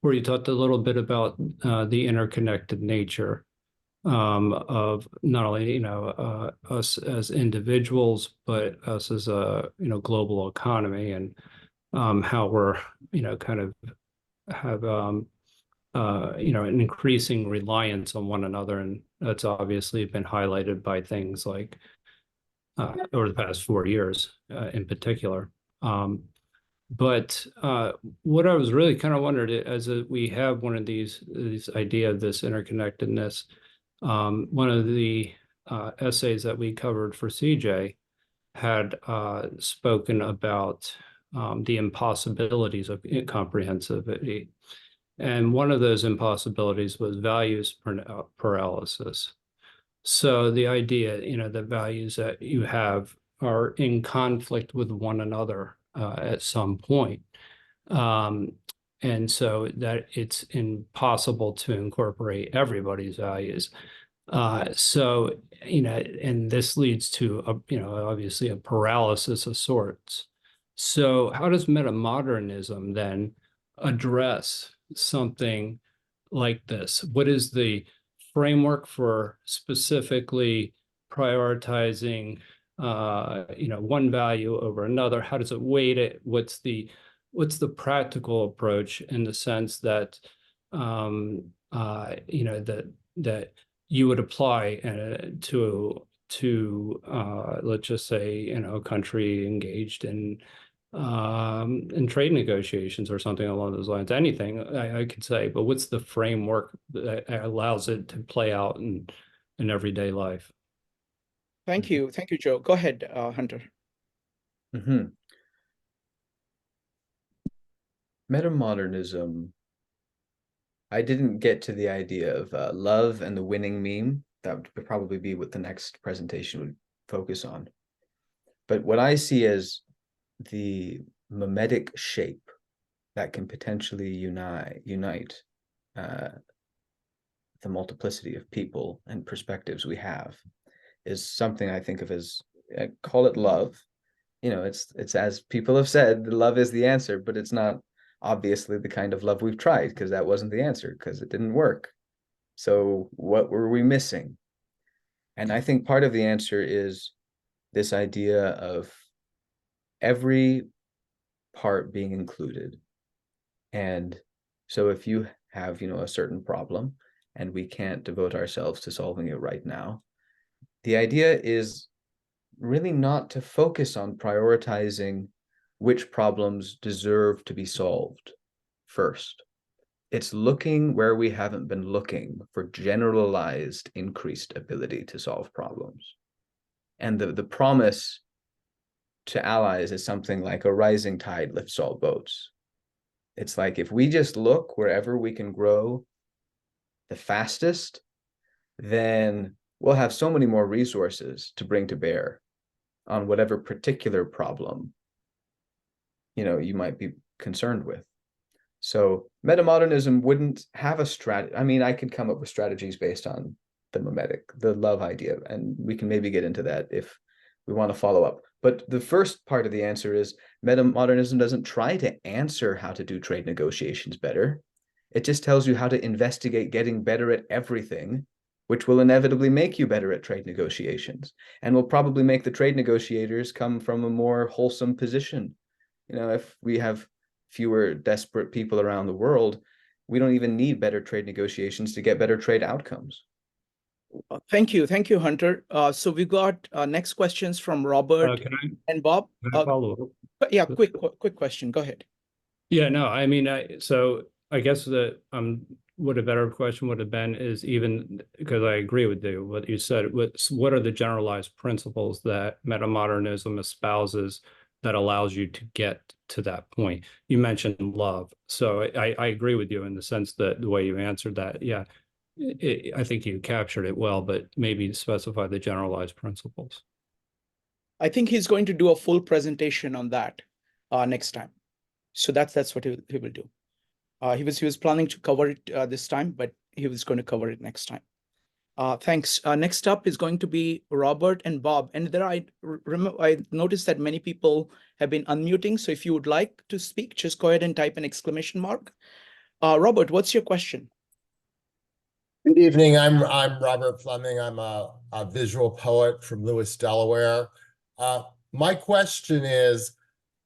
where you talked a little bit about the interconnected nature of not only us as individuals, but us as a global economy, and how we're kind of have an increasing reliance on one another, and that's obviously been highlighted by things like over the past 4 years in particular. But what I was really kind of wondered, as we have one of these idea of this interconnectedness, one of the essays that we covered for CJ had spoken about the impossibilities of comprehensivity. And one of those impossibilities was values paralysis. So the idea, the values that you have are in conflict with one another at some point. And so that it's impossible to incorporate everybody's values. And this leads to, obviously a paralysis of sorts. So how does metamodernism then address something like this? What is the framework for specifically prioritizing one value over another? How does it weight it? What's the practical approach, in the sense that that you would apply to let's just say a country engaged in trade negotiations or something along those lines? Anything I could say, but what's the framework that allows it to play out in everyday life? Thank you, Joe. Go ahead, Hunter. Metamodernism, I didn't get to the idea of love and the winning meme. That would probably be what the next presentation would focus on. But what I see as the mimetic shape that can potentially unite the multiplicity of people and perspectives we have is something I think of as, call it love, you know, it's as people have said, love is the answer, but it's not obviously the kind of love we've tried, because that wasn't the answer, because it didn't work. So what were we missing? And I think part of the answer is this idea of every part being included. And so if you have, you know, a certain problem and we can't devote ourselves to solving it right now, the idea is really not to focus on prioritizing which problems deserve to be solved first. It's looking where we haven't been looking for generalized increased ability to solve problems. And the promise to allies is something like a rising tide lifts all boats. It's like, if we just look wherever we can grow the fastest, then we'll have so many more resources to bring to bear on whatever particular problem, you know, you might be concerned with. So metamodernism wouldn't have a strategy. I mean, I could come up with strategies based on the mimetic, the love idea, and we can maybe get into that if we want to follow up. But the first part of the answer is metamodernism doesn't try to answer how to do trade negotiations better. It just tells you how to investigate getting better at everything, which will inevitably make you better at trade negotiations, and will probably make the trade negotiators come from a more wholesome position. You know, if we have fewer desperate people around the world, we don't even need better trade negotiations to get better trade outcomes. Thank you, Hunter. So we got next questions from Robert and Bob. Can I follow up? Yeah, quick question. Go ahead. Yeah, no, I mean, so I guess that what a better question would have been is, even because I agree with you, what you said, what are the generalized principles that metamodernism espouses that allows you to get to that point? You mentioned love. So I agree with you in the sense that the way you answered that, yeah, I think you captured it well, but maybe specify the generalized principles. I think he's going to do a full presentation on that next time. So that's what he will do. He was planning to cover it this time, but he was going to cover it next time. Thanks. Next up is going to be Robert and Bob. And there I noticed that many people have been unmuting. So if you would like to speak, just go ahead and type an exclamation mark. Robert, what's your question? Good evening. I'm Robert Fleming. I'm a visual poet from Lewis, Delaware. My question is,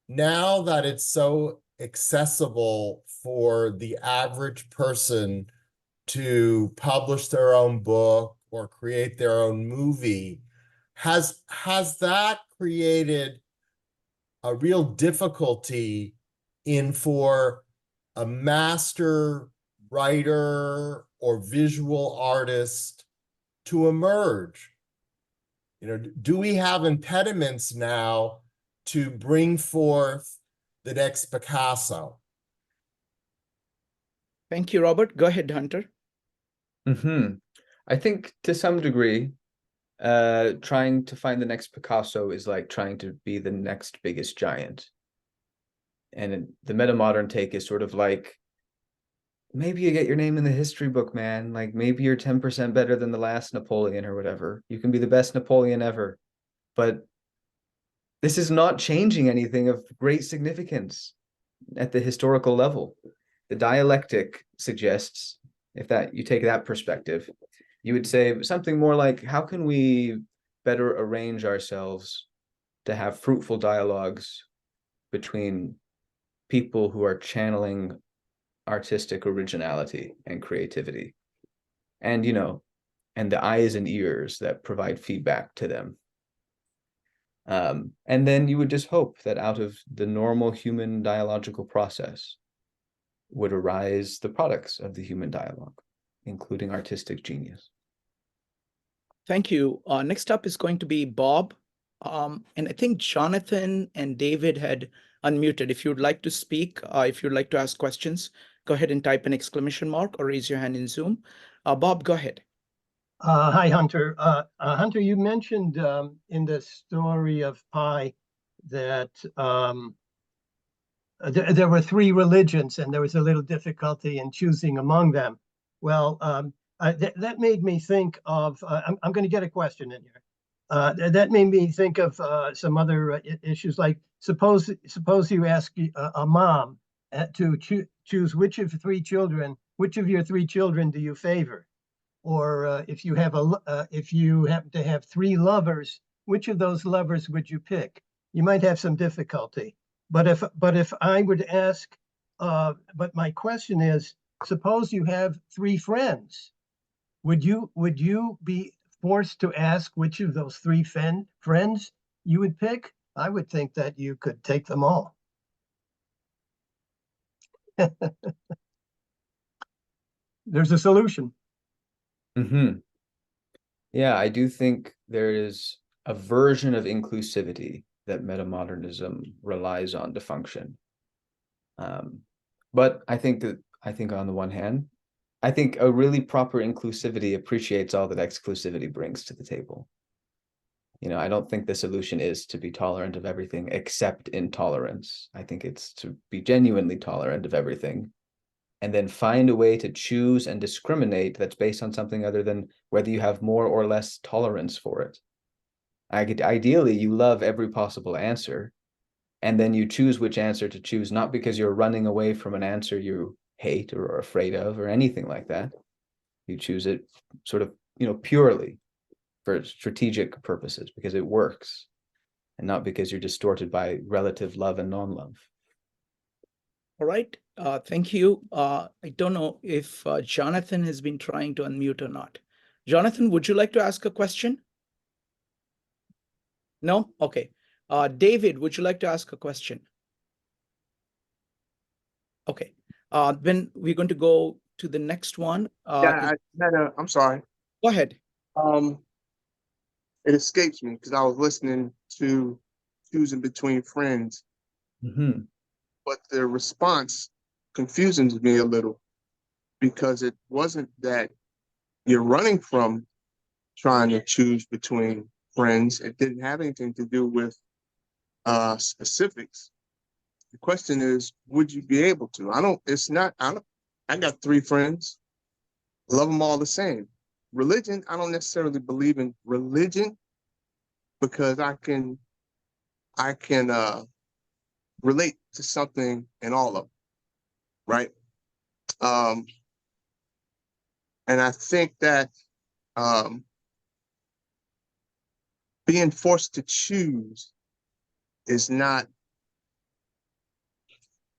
now that it's so accessible for the average person to publish their own book or create their own movie, has that created a real difficulty for a master writer or visual artist to emerge? You know, do we have impediments now to bring forth the next Picasso? Thank you, Robert. Go ahead, Hunter. I think to some degree, trying to find the next Picasso is like trying to be the next biggest giant. And the meta-modern take is sort of like, maybe you get your name in the history book, man. Like, maybe you're 10% better than the last Napoleon or whatever. You can be the best Napoleon ever. But this is not changing anything of great significance at the historical level. The dialectic suggests, if that you take that perspective, you would say something more like, how can we better arrange ourselves to have fruitful dialogues between people who are channeling artistic originality and creativity, and, you know, and the eyes and ears that provide feedback to them. And then you would just hope that out of the normal human dialogical process would arise the products of the human dialogue, including artistic genius. Thank you. Next up is going to be Bob. And I think Jonathan and David had unmuted. If you'd like to speak, if you'd like to ask questions, go ahead and type an exclamation mark or raise your hand in Zoom. Bob, go ahead. Hi, Hunter. Hunter, you mentioned in the story of Pi that there were three religions and there was a little difficulty in choosing among them. Well, that made me think of, I'm going to get a question in here. That made me think of some other issues, like suppose you ask a mom to choose which of your three children do you favor, or if you happen to have three lovers, which of those lovers would you pick? You might have some difficulty. But if I would ask, but my question is, suppose you have three friends, would you be forced to ask which of those three friends you would pick? I would think that you could take them all. There's a solution. Mm-hmm. Yeah, I do think there is a version of inclusivity that metamodernism relies on to function. But I think on the one hand, I think a really proper inclusivity appreciates all that exclusivity brings to the table. You know, I don't think the solution is to be tolerant of everything except intolerance. I think it's to be genuinely tolerant of everything and then find a way to choose and discriminate that's based on something other than whether you have more or less tolerance for it. Ideally, you love every possible answer, and then you choose which answer to choose, not because you're running away from an answer you hate or are afraid of or anything like that. You choose it sort of, purely for strategic purposes because it works, and not because you're distorted by relative love and non-love. All right. Thank you. I don't know if Jonathan has been trying to unmute or not. Jonathan, would you like to ask a question? No? Okay. David, would you like to ask a question? Okay. Then we're going to go to the next one. I'm sorry. Go ahead. It escapes me because I was listening to choosing between friends, Mm-hmm. but the response confuses me a little because it wasn't that you're running from trying to choose between friends. It didn't have anything to do with specifics. The question is, would you be able to? I got three friends, love them all the same. Religion, I don't necessarily believe in religion because I can relate to something in all of them, right? And I think that being forced to choose is not,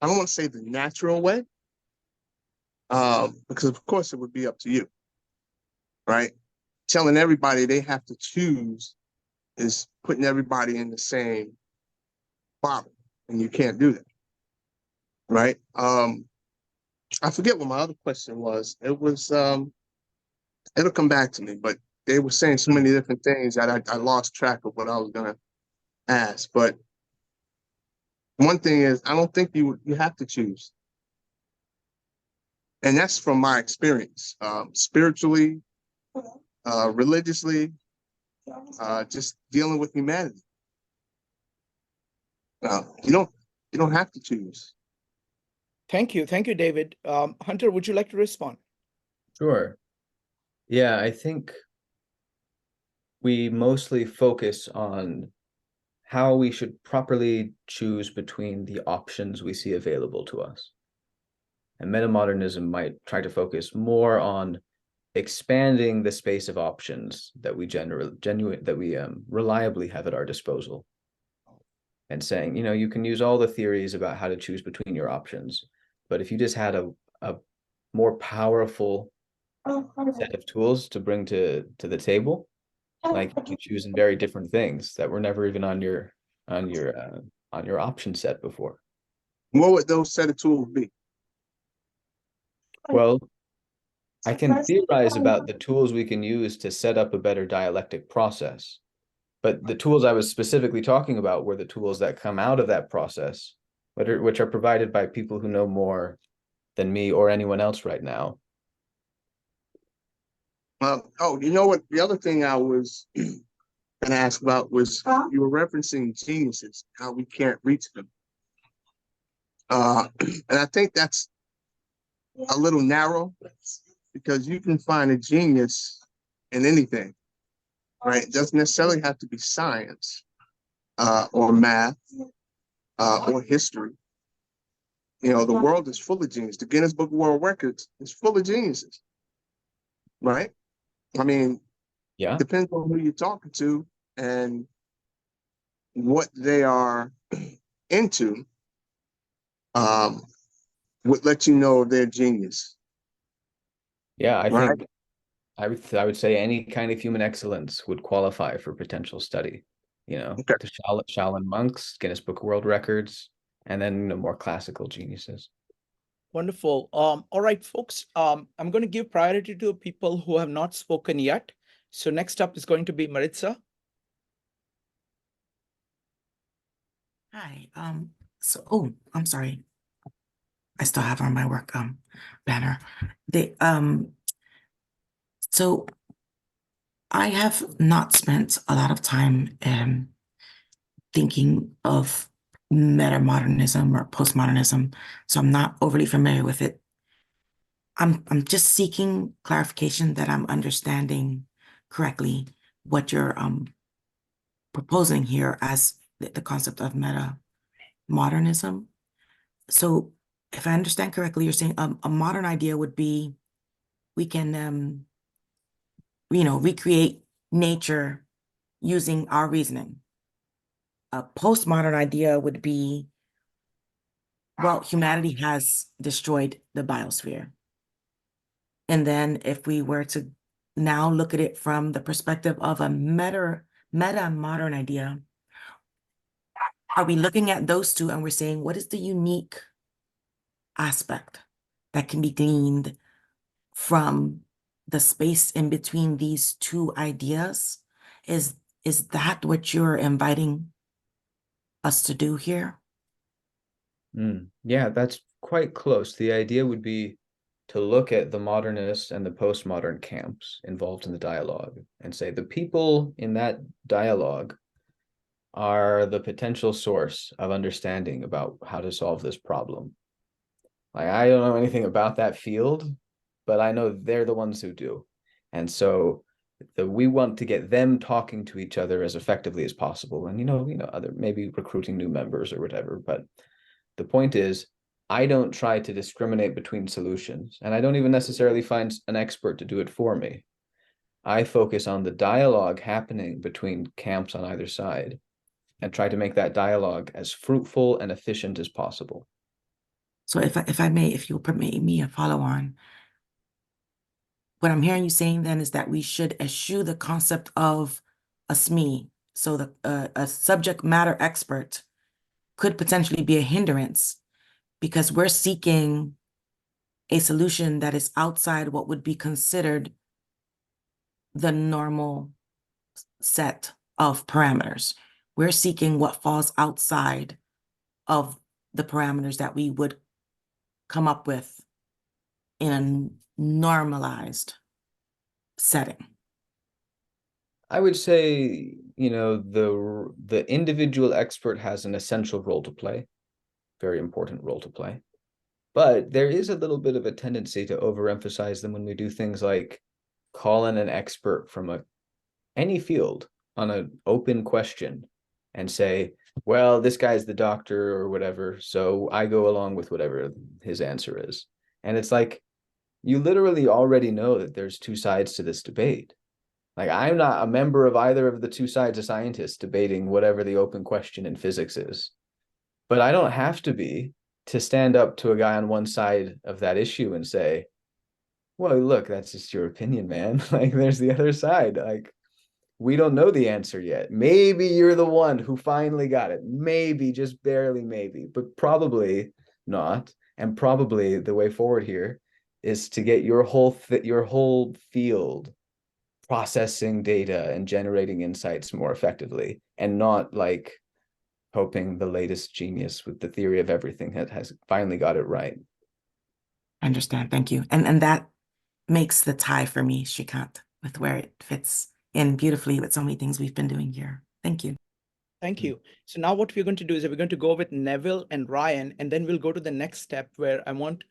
I don't want to say the natural way, because of course it would be up to you, right? Telling everybody they have to choose is putting everybody in the same bottle, and you can't do that, right? I forget what my other question was. It was, it'll come back to me, but they were saying so many different things that I lost track of what I was gonna ask. But one thing is, I don't think you have to choose. And that's from my experience, spiritually, religiously, just dealing with humanity. You don't have to choose. Thank you. Thank you, David. Hunter, would you like to respond? Sure. Yeah, I think we mostly focus on how we should properly choose between the options we see available to us. And metamodernism might try to focus more on expanding the space of options that we reliably have at our disposal, and saying, you can use all the theories about how to choose between your options, but if you just had a more powerful set of tools to bring to the table, like you choose in very different things that were never even on your option set before. What would those set of tools be? Well, I can theorize about the tools we can use to set up a better dialectic process, but the tools I was specifically talking about were the tools that come out of that process, which are provided by people who know more than me or anyone else right now. You know what? The other thing I was going to ask about was you were referencing geniuses, how we can't reach them. And I think that's a little narrow because you can find a genius in anything. right? It doesn't necessarily have to be science, or math, or history. You know, the world is full of genius. The Guinness Book of World Records is full of geniuses, right? I mean, Yeah. depends on who you're talking to and what they are into, would let you know their genius, Yeah, I right? think I would say any kind of human excellence would qualify for potential study. You know, Okay. the Shaolin monks, Guinness Book of World Records, and then more classical geniuses. Wonderful. All right, folks. I'm going to give priority to people who have not spoken yet. So next up is going to be Maritza. Hi. Oh, I'm sorry. I still have on my work banner. So I have not spent a lot of time thinking of metamodernism or postmodernism, so I'm not overly familiar with it. I'm just seeking clarification that I'm understanding correctly what you're proposing here as the concept of metamodernism. So if I understand correctly, you're saying a modern idea would be we can recreate nature using our reasoning. A postmodern idea would be, well, humanity has destroyed the biosphere. And then if we were to now look at it from the perspective of a meta-modern idea, are we looking at those two and we're saying, what is the unique aspect that can be gleaned from the space in between these two ideas? Is that what you're inviting us to do here? Yeah, that's quite close. The idea would be to look at the modernist and the postmodern camps involved in the dialogue and say the people in that dialogue are the potential source of understanding about how to solve this problem. Like, I don't know anything about that field, but I know they're the ones who do. And so we want to get them talking to each other as effectively as possible. And, other maybe recruiting new members or whatever. But the point is, I don't try to discriminate between solutions, and I don't even necessarily find an expert to do it for me. I focus on the dialogue happening between camps on either side and try to make that dialogue as fruitful and efficient as possible. So if I may, if you'll permit me a follow on, what I'm hearing you saying then is that we should eschew the concept of a SME. So a subject matter expert could potentially be a hindrance because we're seeking a solution that is outside what would be considered the normal set of parameters. We're seeking what falls outside of the parameters that we would come up with in a normalized setting. I would say, the individual expert has an essential role to play, very important role to play. But there is a little bit of a tendency to overemphasize them when we do things like call in an expert from any field on an open question and say, well, this guy's the doctor or whatever, so I go along with whatever his answer is. And it's like, you literally already know that there's two sides to this debate. Like, I'm not a member of either of the two sides of scientists debating whatever the open question in physics is. But I don't have to be to stand up to a guy on one side of that issue and say, well, look, that's just your opinion, man. Like, there's the other side. Like, we don't know the answer yet. Maybe you're the one who finally got it. Maybe, just barely, maybe, but probably not. And probably the way forward here is to get your whole field processing data and generating insights more effectively, and not like hoping the latest genius with the theory of everything has finally got it right. I understand. Thank you. And that makes the tie for me, Shrikant, with where it fits in beautifully with so many things we've been doing here. Thank you. Thank you. So now what we're going to do is we're going to go with Neville and Ryan, and then we'll go to the next step where I want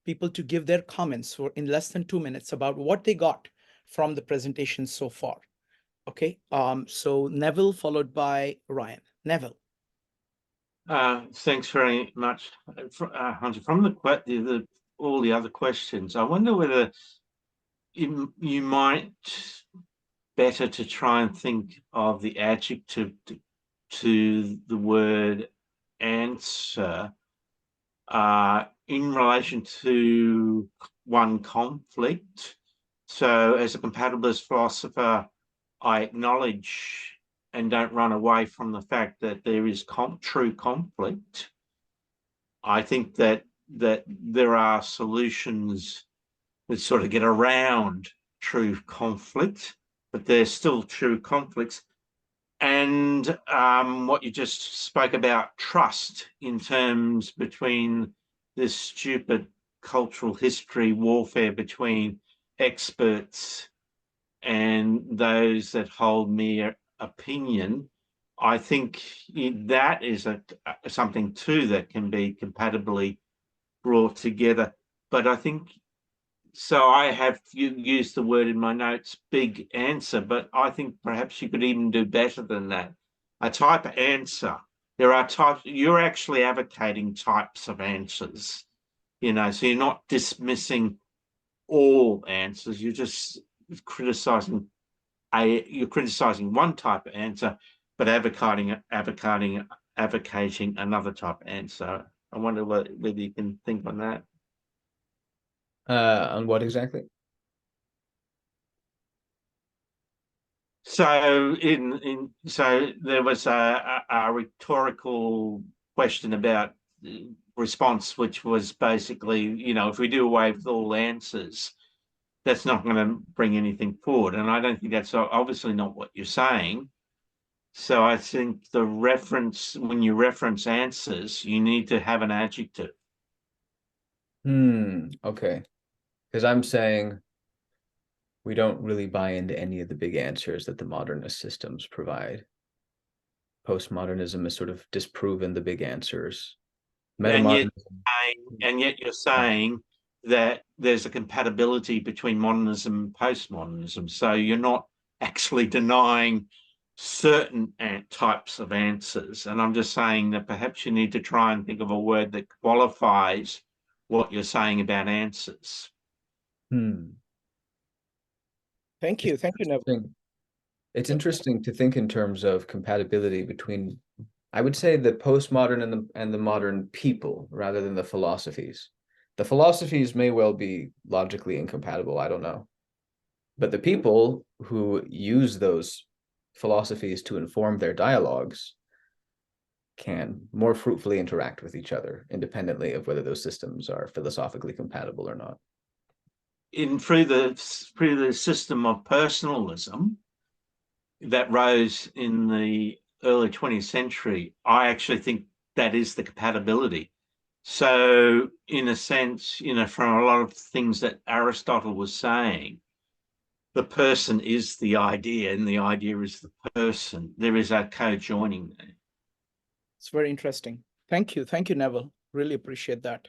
people to give their comments in less than 2 minutes about what they got from the presentation so far. Okay, so Neville followed by Ryan. Neville. Thanks very much, Hunter. From all the other questions, I wonder whether you might better to try and think of the adjective to the word answer in relation to one conflict. So as a compatibilist philosopher, I acknowledge and don't run away from the fact that there is true conflict. I think that there are solutions that sort of get around true conflict, but there's still true conflicts. And what you just spoke about, trust in terms between this stupid cultural history warfare between experts and those that hold mere opinion, I think that is something too that can be compatibly brought together. But I think, so I have used the word in my notes, big answer, but I think perhaps you could even do better than that. A type of answer. There are types, you're actually advocating types of answers, so you're not dismissing all answers, you're just criticizing one type of answer, but advocating another type of answer. I wonder whether you can think on that. On what exactly? So so there was a rhetorical question about response, which was basically, if we do away with all answers, that's not going to bring anything forward. And I don't think that's obviously not what you're saying. So I think when you reference answers, you need to have an adjective. Okay. Because I'm saying we don't really buy into any of the big answers that the modernist systems provide. Postmodernism has sort of disproven the big answers. And Metamodernism. yet you're saying that there's a compatibility between modernism and postmodernism. So you're not actually denying certain types of answers. And I'm just saying that perhaps you need to try and think of a word that qualifies what you're saying about answers. Thank you, Neville. It's interesting to think in terms of compatibility between, I would say, the postmodern and the modern people rather than the philosophies. The philosophies may well be logically incompatible, I don't know. But the people who use those philosophies to inform their dialogues can more fruitfully interact with each other, independently of whether those systems are philosophically compatible or not. Through the system of personalism that rose in the early 20th century, I actually think that is the compatibility. So in a sense, from a lot of things that Aristotle was saying, the person is the idea and the idea is the person. There is a co-joining there. It's very interesting. Thank you, Neville. Really appreciate that.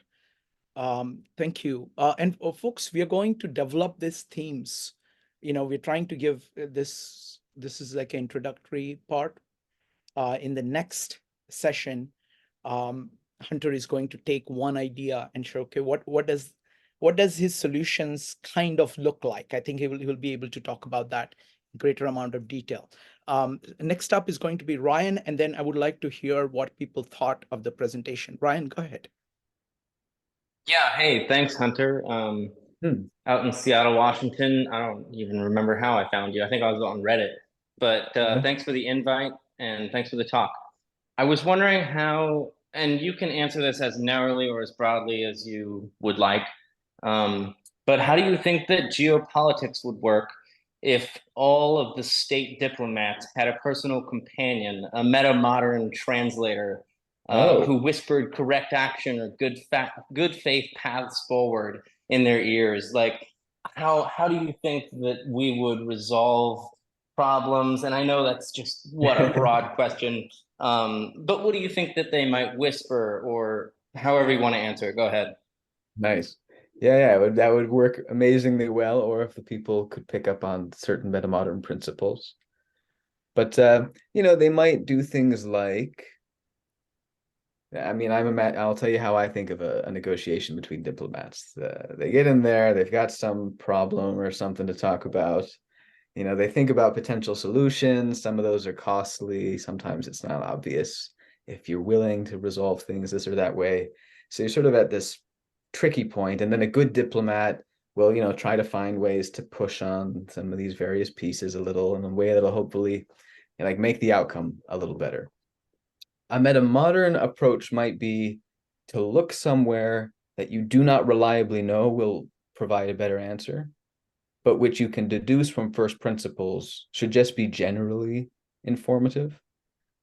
Thank you. And folks, we are going to develop these themes. We're trying to give this is like an introductory part. In the next session, Hunter is going to take one idea and show, okay, what does his solutions kind of look like? I think he will be able to talk about that in greater amount of detail. Next up is going to be Ryan, and then I would like to hear what people thought of the presentation. Ryan, go ahead. Yeah, hey, thanks, Hunter. Out in Seattle, Washington. I don't even remember how I found you. I think I was on Reddit. But thanks for the invite and thanks for the talk. I was wondering how, and you can answer this as narrowly or as broadly as you would like, but how do you think that geopolitics would work if all of the state diplomats had a personal companion, a meta-modern translator, who whispered correct action or good faith paths forward in their ears? Like, how do you think that we would resolve problems? And I know that's just what a broad question, but what do you think that they might whisper, or however you want to answer it? Go ahead. Nice. Yeah, that would work amazingly well, or if the people could pick up on certain metamodern principles. But they might do things like, I mean, I'll tell you how I think of a negotiation between diplomats. They get in there, they've got some problem or something to talk about. They think about potential solutions. Some of those are costly. Sometimes it's not obvious if you're willing to resolve things this or that way. So you're sort of at this tricky point, and then a good diplomat will, try to find ways to push on some of these various pieces a little in a way that'll hopefully like make the outcome a little better. A metamodern approach might be to look somewhere that you do not reliably know will provide a better answer, but which you can deduce from first principles should just be generally informative.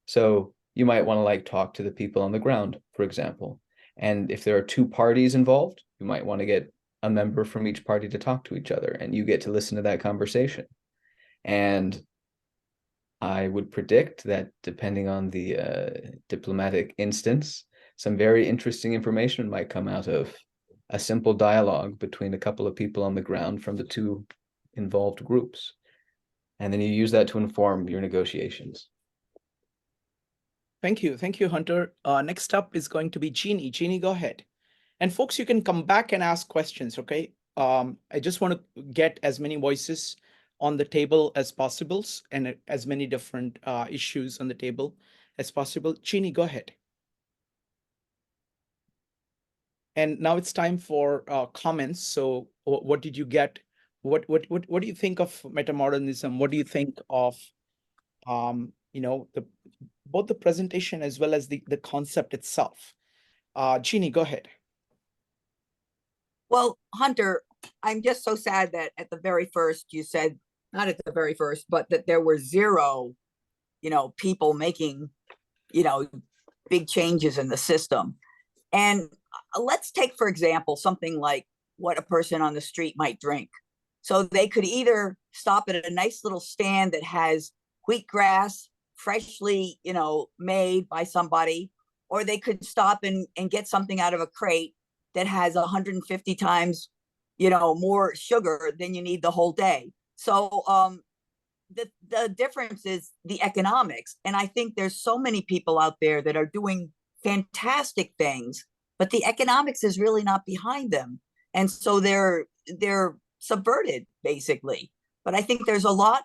So you might want to like talk to the people on the ground, for example. And if there are two parties involved, you might want to get a member from each party to talk to each other, and you get to listen to that conversation. And I would predict that depending on the diplomatic instance, some very interesting information might come out of a simple dialogue between a couple of people on the ground from the two involved groups. And then you use that to inform your negotiations. Thank you. Thank you, Hunter. Next up is going to be Jeannie. Jeannie, go ahead. And folks, you can come back and ask questions, okay? I just want to get as many voices on the table as possible and as many different issues on the table as possible. Jeannie, go ahead. And now it's time for comments. So what did you get? What do you think of metamodernism? What do you think of both the presentation as well as the concept itself? Jeannie, go ahead. Well, Hunter, I'm just so sad that at the very first you said, not at the very first, but that there were zero, people making, big changes in the system. And let's take, for example, something like what a person on the street might drink. So they could either stop at a nice little stand that has wheatgrass, freshly, made by somebody, or they could stop and get something out of a crate that has 150 times, more sugar than you need the whole day. So the difference is the economics. And I think there's so many people out there that are doing fantastic things, but the economics is really not behind them. And so they're subverted, basically. But I think there's a lot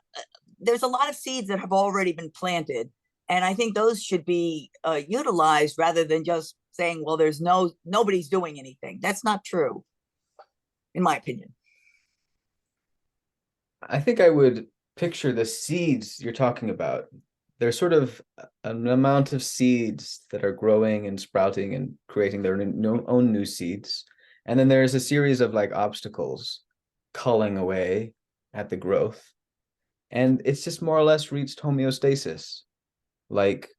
of seeds that have already been planted. And I think those should be utilized rather than just saying, well, nobody's doing anything. That's not true, in my opinion. I think I would picture the seeds you're talking about. There's sort of an amount of seeds that are growing and sprouting and creating their own new seeds. And then there's a series of like obstacles culling away at the growth. And it's just more or less reached homeostasis. Like,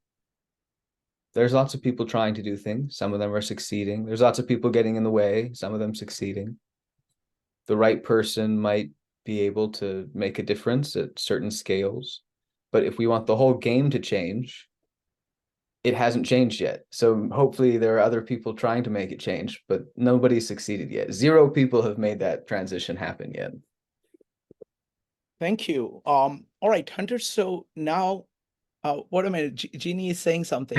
there's lots of people trying to do things. Some of them are succeeding. There's lots of people getting in the way, some of them succeeding. The right person might be able to make a difference at certain scales. But if we want the whole game to change, it hasn't changed yet. So hopefully there are other people trying to make it change, but nobody's succeeded yet. Zero people have made that transition happen yet. Thank you. All right, Hunter. So now, what am I? Jeannie is saying something.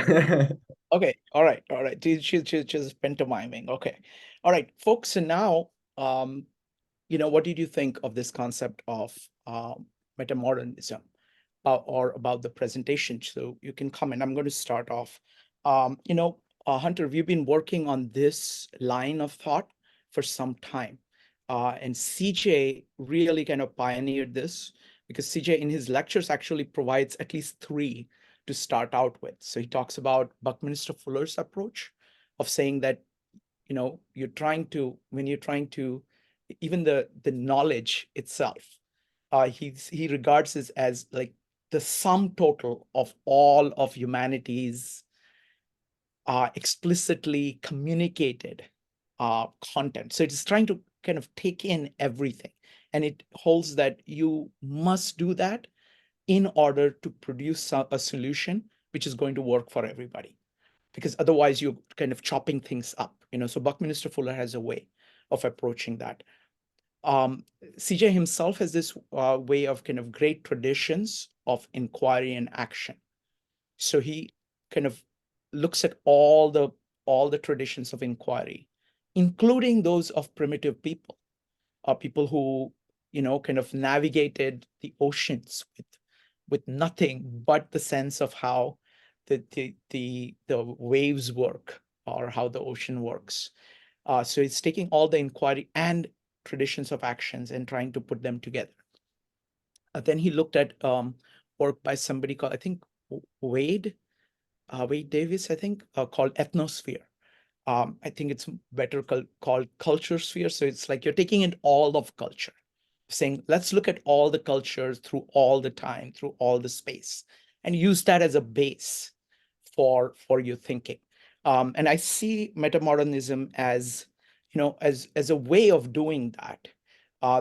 Okay. All right. She's just pantomiming. Okay. All right, folks. So now, what did you think of this concept of metamodernism or about the presentation? So you can comment. I'm going to start off. Hunter, we've been working on this line of thought for some time. And CJ really kind of pioneered this, because CJ in his lectures actually provides at least 3 to start out with. So he talks about Buckminster Fuller's approach of saying that, when you're trying to, even the knowledge itself, he regards it as like the sum total of all of humanity's explicitly communicated content. So it's trying to kind of take in everything. And it holds that you must do that in order to produce a solution which is going to work for everybody. Because otherwise you're kind of chopping things up. So Buckminster Fuller has a way of approaching that. CJ himself has this way of kind of great traditions of inquiry and action. So he kind of looks at all the traditions of inquiry, including those of primitive people, people who, kind of navigated the oceans with nothing but the sense of how the waves work, or how the ocean works. So it's taking all the inquiry and traditions of actions and trying to put them together. Then he looked at work by somebody called, I think, Wade Davis, I think, called Ethnosphere. I think it's better called Culture Sphere. So it's like you're taking in all of culture, saying, let's look at all the cultures through all the time, through all the space, and use that as a base for your thinking. And I see metamodernism as, as a way of doing that.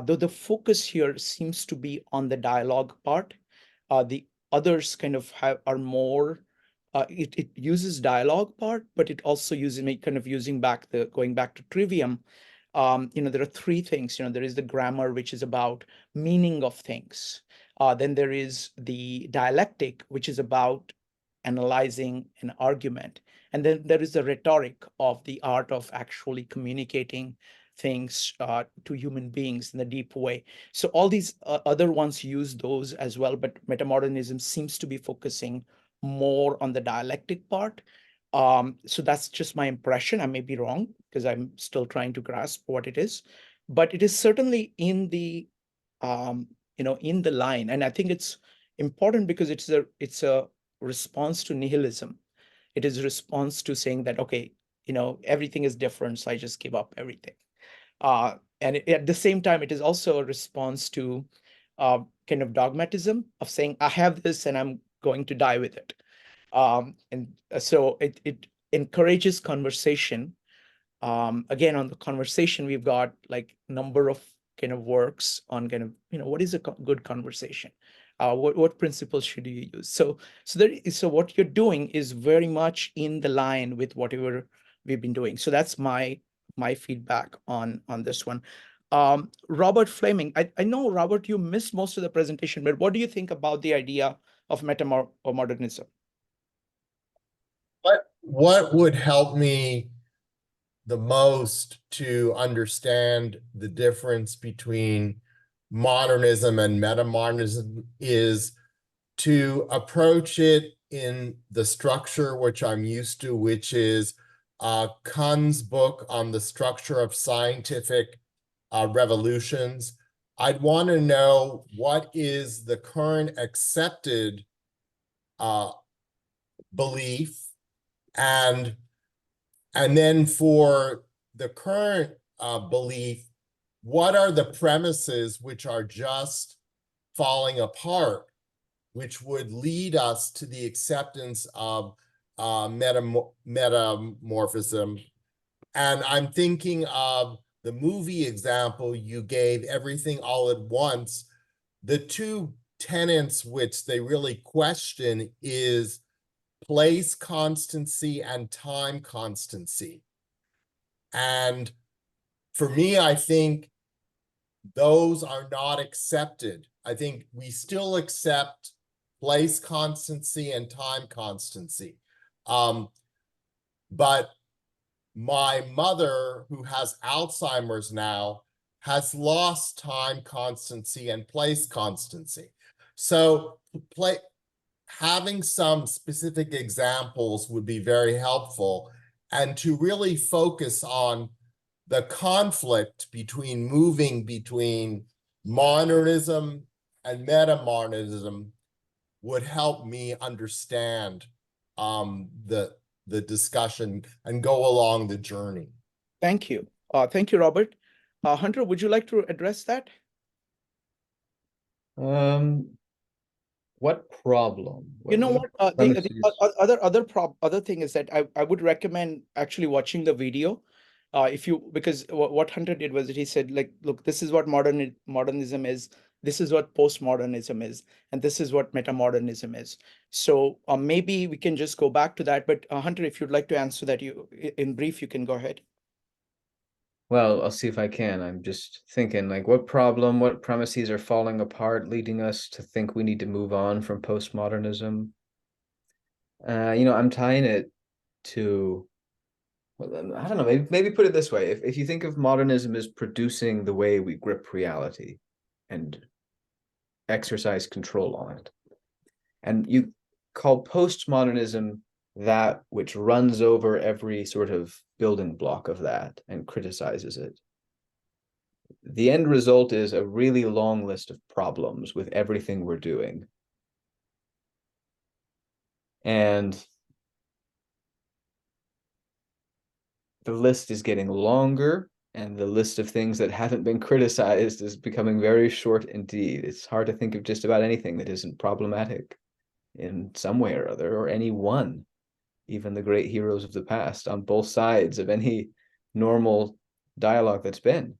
Though the focus here seems to be on the dialogue part, the others kind of are more. It uses dialogue part, but it also uses kind of going back to trivium. There are three things. There is the grammar, which is about meaning of things. Then there is the dialectic, which is about analyzing an argument. And then there is the rhetoric of the art of actually communicating things to human beings in a deep way. So all these other ones use those as well, but metamodernism seems to be focusing more on the dialectic part. So that's just my impression. I may be wrong because I'm still trying to grasp what it is, but it is certainly in the, in the line. And I think it's important because it's a response to nihilism. It is a response to saying that, okay, everything is different, so I just give up everything. And at the same time, it is also a response to kind of dogmatism of saying, I have this and I'm going to die with it. And so it encourages conversation. Again, on the conversation, we've got like number of kind of works on kind of, what is a good conversation? What principles should you use? So what you're doing is very much in the line with whatever we've been doing. So that's my feedback on this one. Robert Fleming, I know, Robert, you missed most of the presentation, but what do you think about the idea of metamodernism? What would help me the most to understand the difference between modernism and metamodernism is to approach it in the structure which I'm used to, which is Kuhn's book on the structure of scientific revolutions. I'd want to know what is the current accepted belief, and then for the current belief, what are the premises which are just falling apart, which would lead us to the acceptance of metamorphism. And I'm thinking of the movie example you gave, Everything All at Once. The two tenets which they really question is place constancy and time constancy. And for me, I think those are not accepted. I think we still accept place constancy and time constancy. But my mother, who has Alzheimer's now, has lost time constancy and place constancy. So having some specific examples would be very helpful, and to really focus on the conflict between moving between modernism and metamodernism would help me understand the discussion and go along the journey. Thank you. Thank you, Robert. Hunter, would you like to address that? What problem? You know what? The other thing is that I would recommend actually watching the video. Because what Hunter did was that he said, like, look, this is what modernism is, this is what postmodernism is, and this is what metamodernism is. So maybe we can just go back to that. But Hunter, if you'd like to answer that, in brief, you can go ahead. Well, I'll see if I can. I'm just thinking, like, what problem, what premises are falling apart, leading us to think we need to move on from postmodernism? I'm tying it to, well, I don't know, maybe put it this way. If you think of modernism as producing the way we grip reality and exercise control on it, and you call postmodernism that which runs over every sort of building block of that and criticizes it, the end result is a really long list of problems with everything we're doing. And the list is getting longer, and the list of things that haven't been criticized is becoming very short indeed. It's hard to think of just about anything that isn't problematic in some way or other, or any one, even the great heroes of the past, on both sides of any normal dialogue that's been.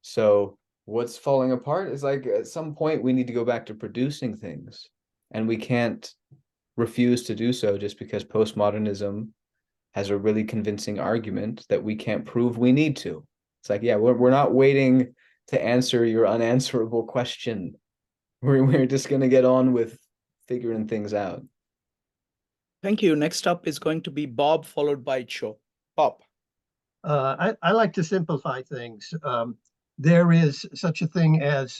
So what's falling apart is, like, at some point we need to go back to producing things, and we can't refuse to do so just because postmodernism has a really convincing argument that we can't prove we need to. It's like, yeah, we're not waiting to answer your unanswerable question. We're just going to get on with figuring things out. Thank you. Next up is going to be Bob, followed by Cho. Bob. I like to simplify things. There is such a thing as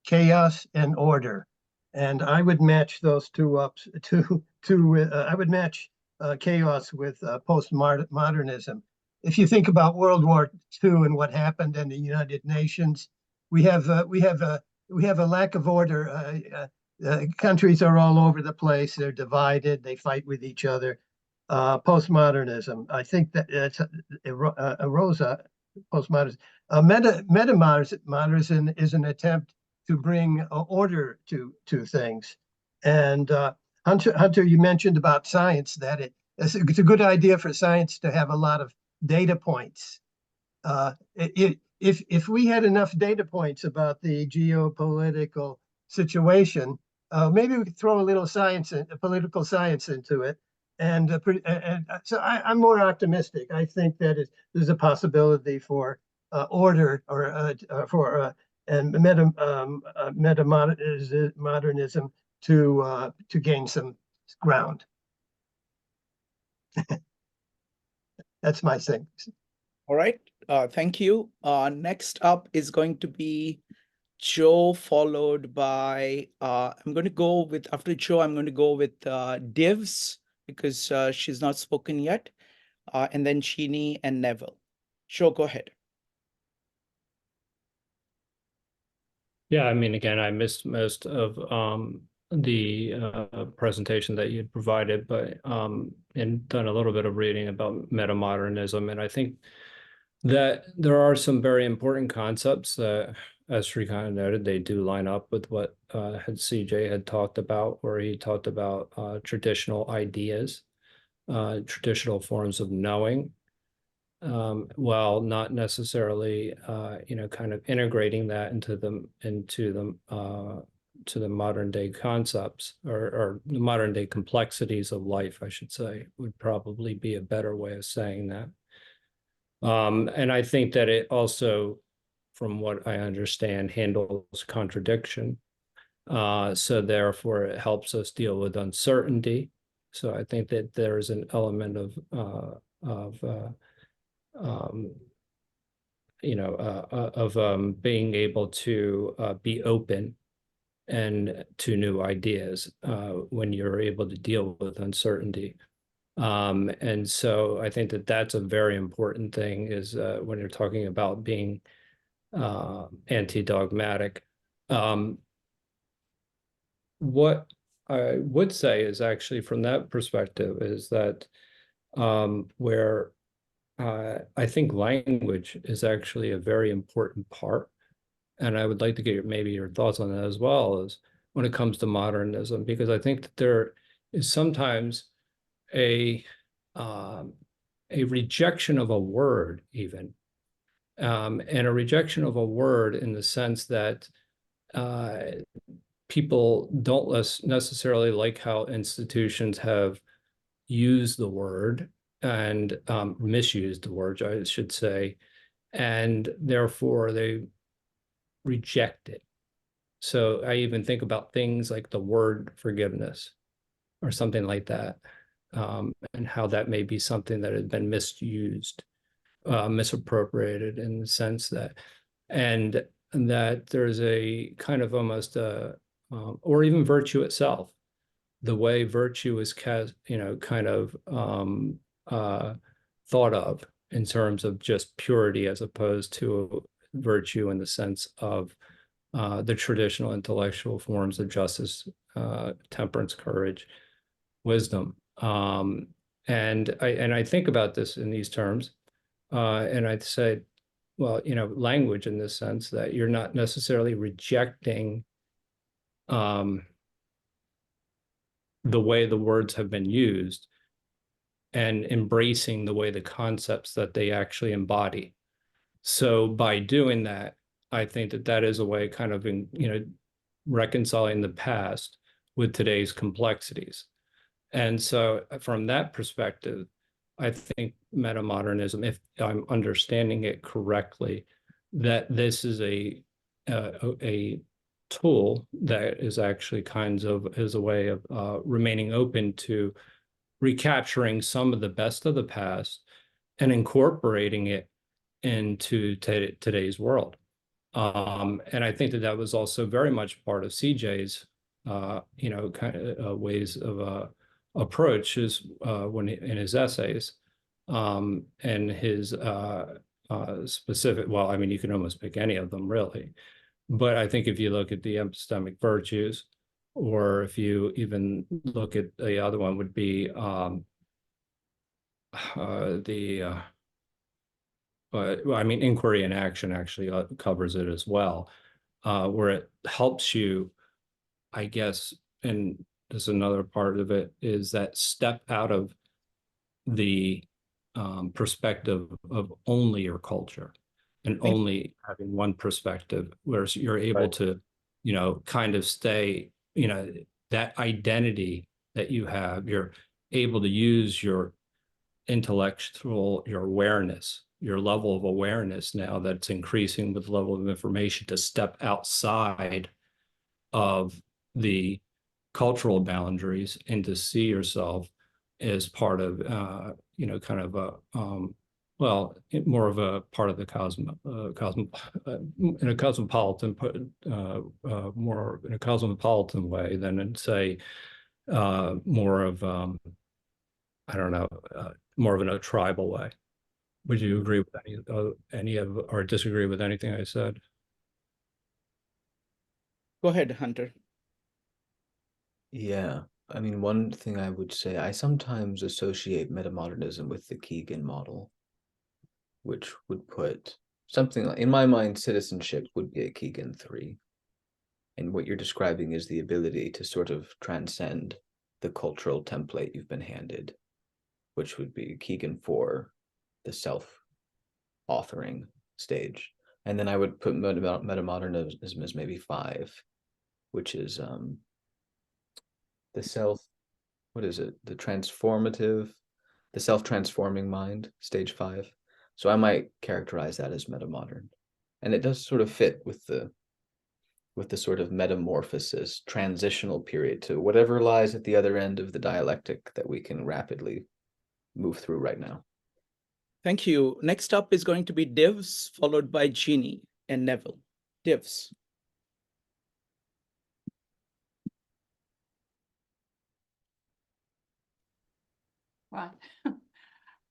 chaos and order, and I would match those two up I would match chaos with postmodernism. If you think about World War II and what happened in the United Nations, we have a lack of order. Countries are all over the place. They're divided. They fight with each other. Postmodernism, I think that it's arose postmodernism. Metamodernism is an attempt to bring order to things. And Hunter, you mentioned about science, that it's a good idea for science to have a lot of data points. If we had enough data points about the geopolitical situation, maybe we could throw a little science, political science into it. And so I'm more optimistic. I think that there's a possibility for order or for metamodernism to gain some ground. That's my thing. All right. Thank you. Next up is going to be Joe, followed by I'm going to go with, after Joe, I'm going to go with Divs, because she's not spoken yet, and then Sheeny and Neville. Joe, go ahead. Yeah, I mean, again, I missed most of the presentation that you provided, but and done a little bit of reading about metamodernism, and I think that there are some very important concepts that, as Srikant noted, they do line up with what CJ had talked about, where he talked about traditional ideas, traditional forms of knowing, while not necessarily, kind of integrating that into the modern day concepts, or the modern day complexities of life, I should say, would probably be a better way of saying that. And I think that it also, from what I understand, handles contradiction. So therefore, it helps us deal with uncertainty. So I think that there's an element of being able to be open and to new ideas when you're able to deal with uncertainty. And so I think that that's a very important thing, is when you're talking about being anti-dogmatic. What I would say is, actually, from that perspective, is that where I think language is actually a very important part, and I would like to get maybe your thoughts on that as well, as when it comes to modernism, because I think that there is sometimes a rejection of a word, even, and a rejection of a word in the sense that people don't necessarily like how institutions have used the word and misused the word, I should say, and therefore they reject it. So I even think about things like the word forgiveness or something like that, and how that may be something that has been misused, misappropriated in the sense that, and that there's a kind of almost or even virtue itself, the way virtue is kind of thought of in terms of just purity, as opposed to virtue in the sense of the traditional intellectual forms of justice, temperance, courage, wisdom. And I think about this in these terms, and I'd say, well, language in this sense that you're not necessarily rejecting the way the words have been used and embracing the way the concepts that they actually embody. So by doing that, I think that that is a way kind of reconciling the past with today's complexities. And so from that perspective, I think metamodernism, if I'm understanding it correctly, that this is a tool that is actually is a way of remaining open to recapturing some of the best of the past and incorporating it into today's world. And I think that that was also very much part of CJ's, kind of ways of approach is when in his essays, and his specific. Well, I mean, you can almost pick any of them really, but I think if you look at the epistemic virtues, or if you even look at the other one, would be well, I mean, inquiry and action actually covers it as well, where it helps you, I guess, and there's another part of it, is that step out of the perspective of only your culture and only having one perspective, whereas you're able to, kind of stay, that identity that you have, you're able to use your intellectual, your awareness, your level of awareness now that's increasing with the level of information, to step outside of the cultural boundaries and to see yourself as part of, kind of a, more of a part of the in a cosmopolitan, more in a cosmopolitan way than in, say, more of, I don't know, more of in a tribal way. Would you agree with any of, or disagree with anything I said? Go ahead, Hunter. Yeah, I mean, one thing I would say, I sometimes associate metamodernism with the Keegan model, which would put something like, in my mind, citizenship would be a Keegan 3. And what you're describing is the ability to sort of transcend the cultural template you've been handed, which would be Keegan 4, the self-authoring stage. And then I would put metamodernism as maybe 5, which is the self-transforming mind, stage 5. So I might characterize that as metamodern. And it does sort of fit with the sort of metamorphosis, transitional period to whatever lies at the other end of the dialectic that we can rapidly move through right now. Thank you. Next up is going to be Divs, followed by Jeannie and Neville. Divs. Right.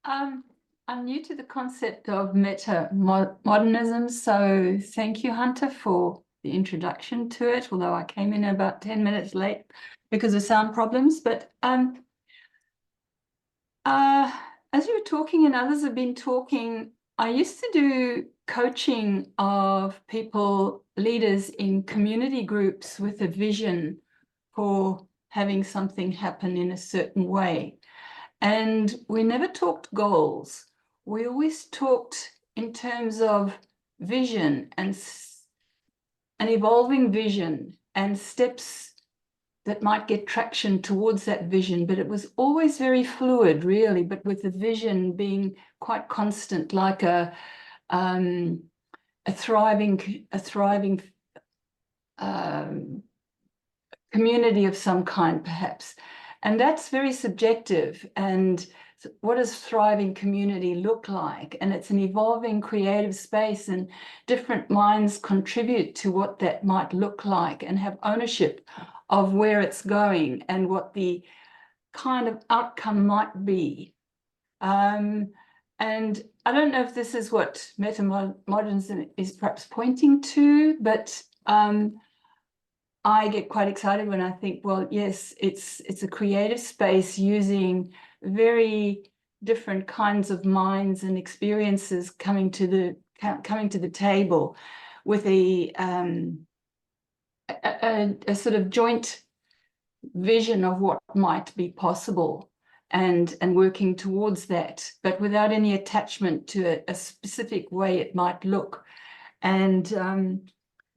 I'm new to the concept of metamodernism, so thank you, Hunter, for the introduction to it, although I came in about 10 minutes late because of sound problems. But as you were talking and others have been talking, I used to do coaching of people, leaders in community groups with a vision for having something happen in a certain way. And we never talked goals. We always talked in terms of vision and an evolving vision and steps that might get traction towards that vision. But it was always very fluid, really, but with the vision being quite constant, like a a thriving community of some kind, perhaps. And that's very subjective. And what does thriving community look like? And it's an evolving creative space, and different minds contribute to what that might look like and have ownership of where it's going and what the kind of outcome might be. And I don't know if this is what metamodernism is perhaps pointing to, but I get quite excited when I think, well, yes, it's a creative space using very different kinds of minds and experiences coming to the table with a sort of joint vision of what might be possible, and working towards that, but without any attachment to a specific way it might look. And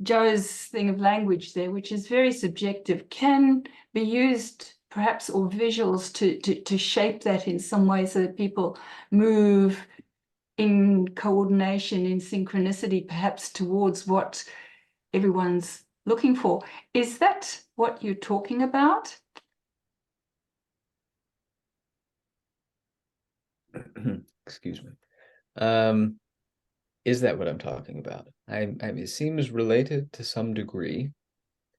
Joe's thing of language there, which is very subjective, can be used perhaps, or visuals to shape that in some way so that people move in coordination, in synchronicity, perhaps towards what everyone's looking for. Is that what you're talking about? Excuse me. Is that what I'm talking about? I mean, it seems related to some degree.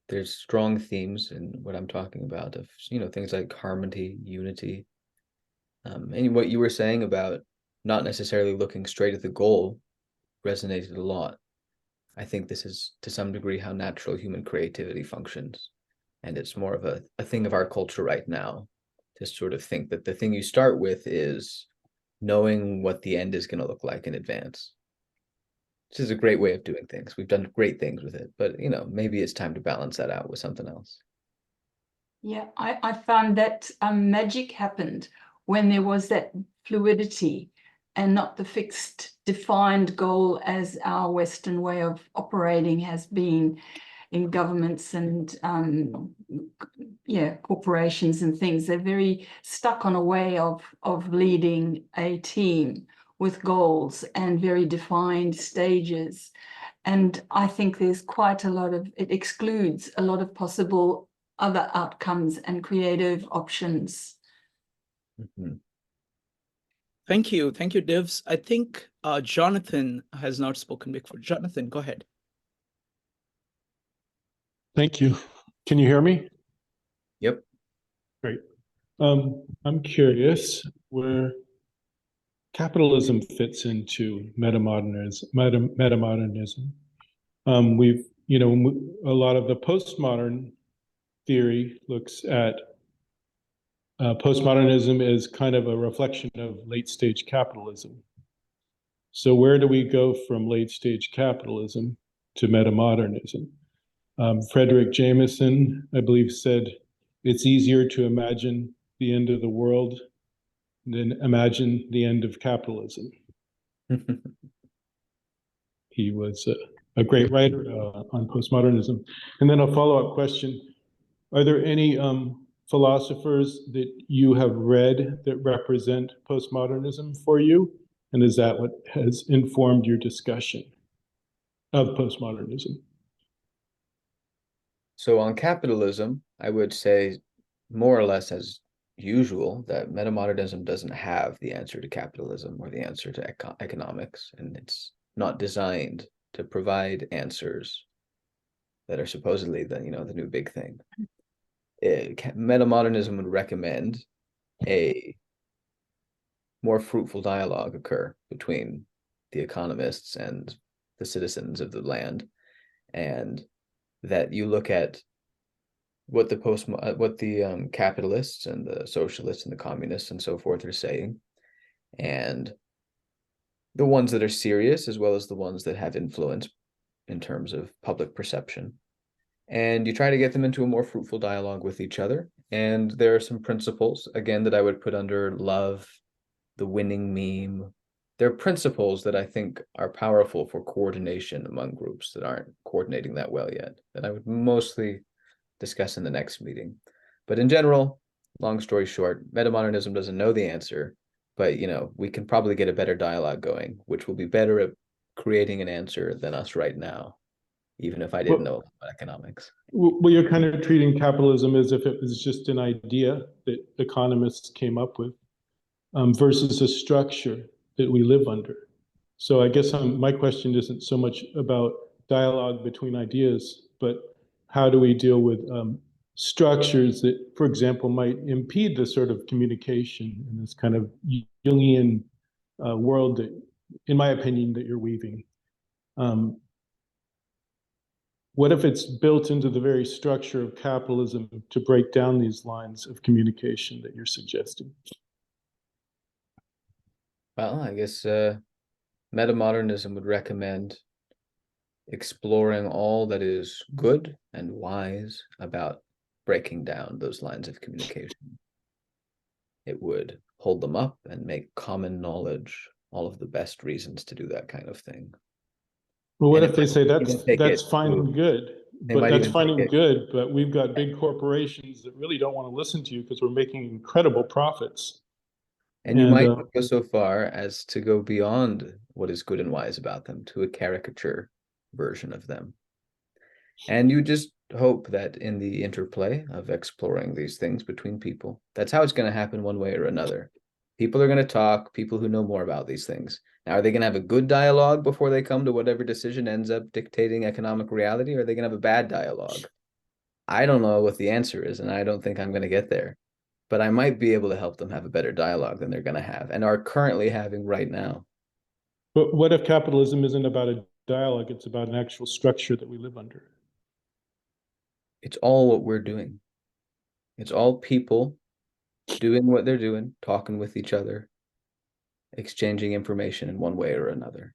There's strong themes in what I'm talking about of, things like harmony, unity. And what you were saying about not necessarily looking straight at the goal resonated a lot. I think this is to some degree how natural human creativity functions. And it's more of a thing of our culture right now to sort of think that the thing you start with is knowing what the end is going to look like in advance. This is a great way of doing things. We've done great things with it, but maybe it's time to balance that out with something else. Yeah, I found that magic happened when there was that fluidity and not the fixed, defined goal as our Western way of operating has been in governments and corporations and things. They're very stuck on a way of leading a team with goals and very defined stages. And I think there's quite a lot of, it excludes a lot of possible other outcomes and creative options. Mm-hmm. Thank you, Divs. I think Jonathan has not spoken before. Jonathan, go ahead. Thank you. Can you hear me? Yep. Great. I'm curious where capitalism fits into metamodernism. We've, a lot of the postmodern theory looks at postmodernism as kind of a reflection of late stage capitalism. So where do we go from late stage capitalism to metamodernism? Frederick Jameson, I believe, said it's easier to imagine the end of the world than imagine the end of capitalism. He was a great writer on postmodernism. And then a follow-up question. Are there any philosophers that you have read that represent postmodernism for you? And is that what has informed your discussion of postmodernism? So on capitalism, I would say more or less as usual that metamodernism doesn't have the answer to capitalism or the answer to economics, and it's not designed to provide answers that are supposedly the new big thing. Metamodernism would recommend a more fruitful dialogue occur between the economists and the citizens of the land, and that you look at what the capitalists and the socialists and the communists and so forth are saying, and the ones that are serious as well as the ones that have influence in terms of public perception. And you try to get them into a more fruitful dialogue with each other. And there are some principles, again, that I would put under love, the winning meme. There are principles that I think are powerful for coordination among groups that aren't coordinating that well yet, that I would mostly discuss in the next meeting. But in general, long story short, metamodernism doesn't know the answer, but we can probably get a better dialogue going, which will be better at creating an answer than us right now, even if I didn't know about economics. Well, you're kind of treating capitalism as if it was just an idea that economists came up with, versus a structure that we live under. So I guess my question isn't so much about dialogue between ideas, but how do we deal with structures that, for example, might impede the sort of communication in this kind of Jungian world that, in my opinion, that you're weaving. What if it's built into the very structure of capitalism to break down these lines of communication that you're suggesting? Well, I guess metamodernism would recommend exploring all that is good and wise about breaking down those lines of communication. It would hold them up and make common knowledge all of the best reasons to do that kind of thing. Well, what And if they say that's fine and good, but that's fine and good, but we've got big corporations that really don't want to listen to you because we're making incredible profits. And you might go so far as to go beyond what is good and wise about them to a caricature version of them. And you just hope that in the interplay of exploring these things between people, that's how it's going to happen one way or another. People are going to talk, people who know more about these things. Now, are they going to have a good dialogue before they come to whatever decision ends up dictating economic reality, or are they going to have a bad dialogue? I don't know what the answer is, and I don't think I'm going to get there. But I might be able to help them have a better dialogue than they're going to have and are currently having right now. But what if capitalism isn't about a dialogue, it's about an actual structure that we live under? It's all what we're doing. It's all people doing what they're doing, talking with each other, exchanging information in one way or another.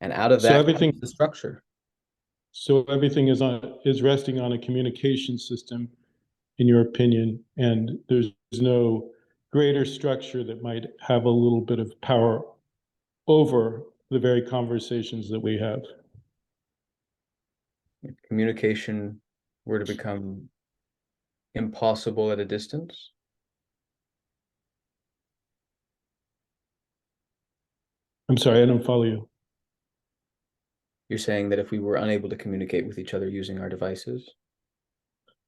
And out of that comes the structure. So everything is resting on a communication system, in your opinion, and there's no greater structure that might have a little bit of power over the very conversations that we have. If communication were to become impossible at a distance, I'm sorry, I don't follow you. You're saying that if we were unable to communicate with each other using our devices?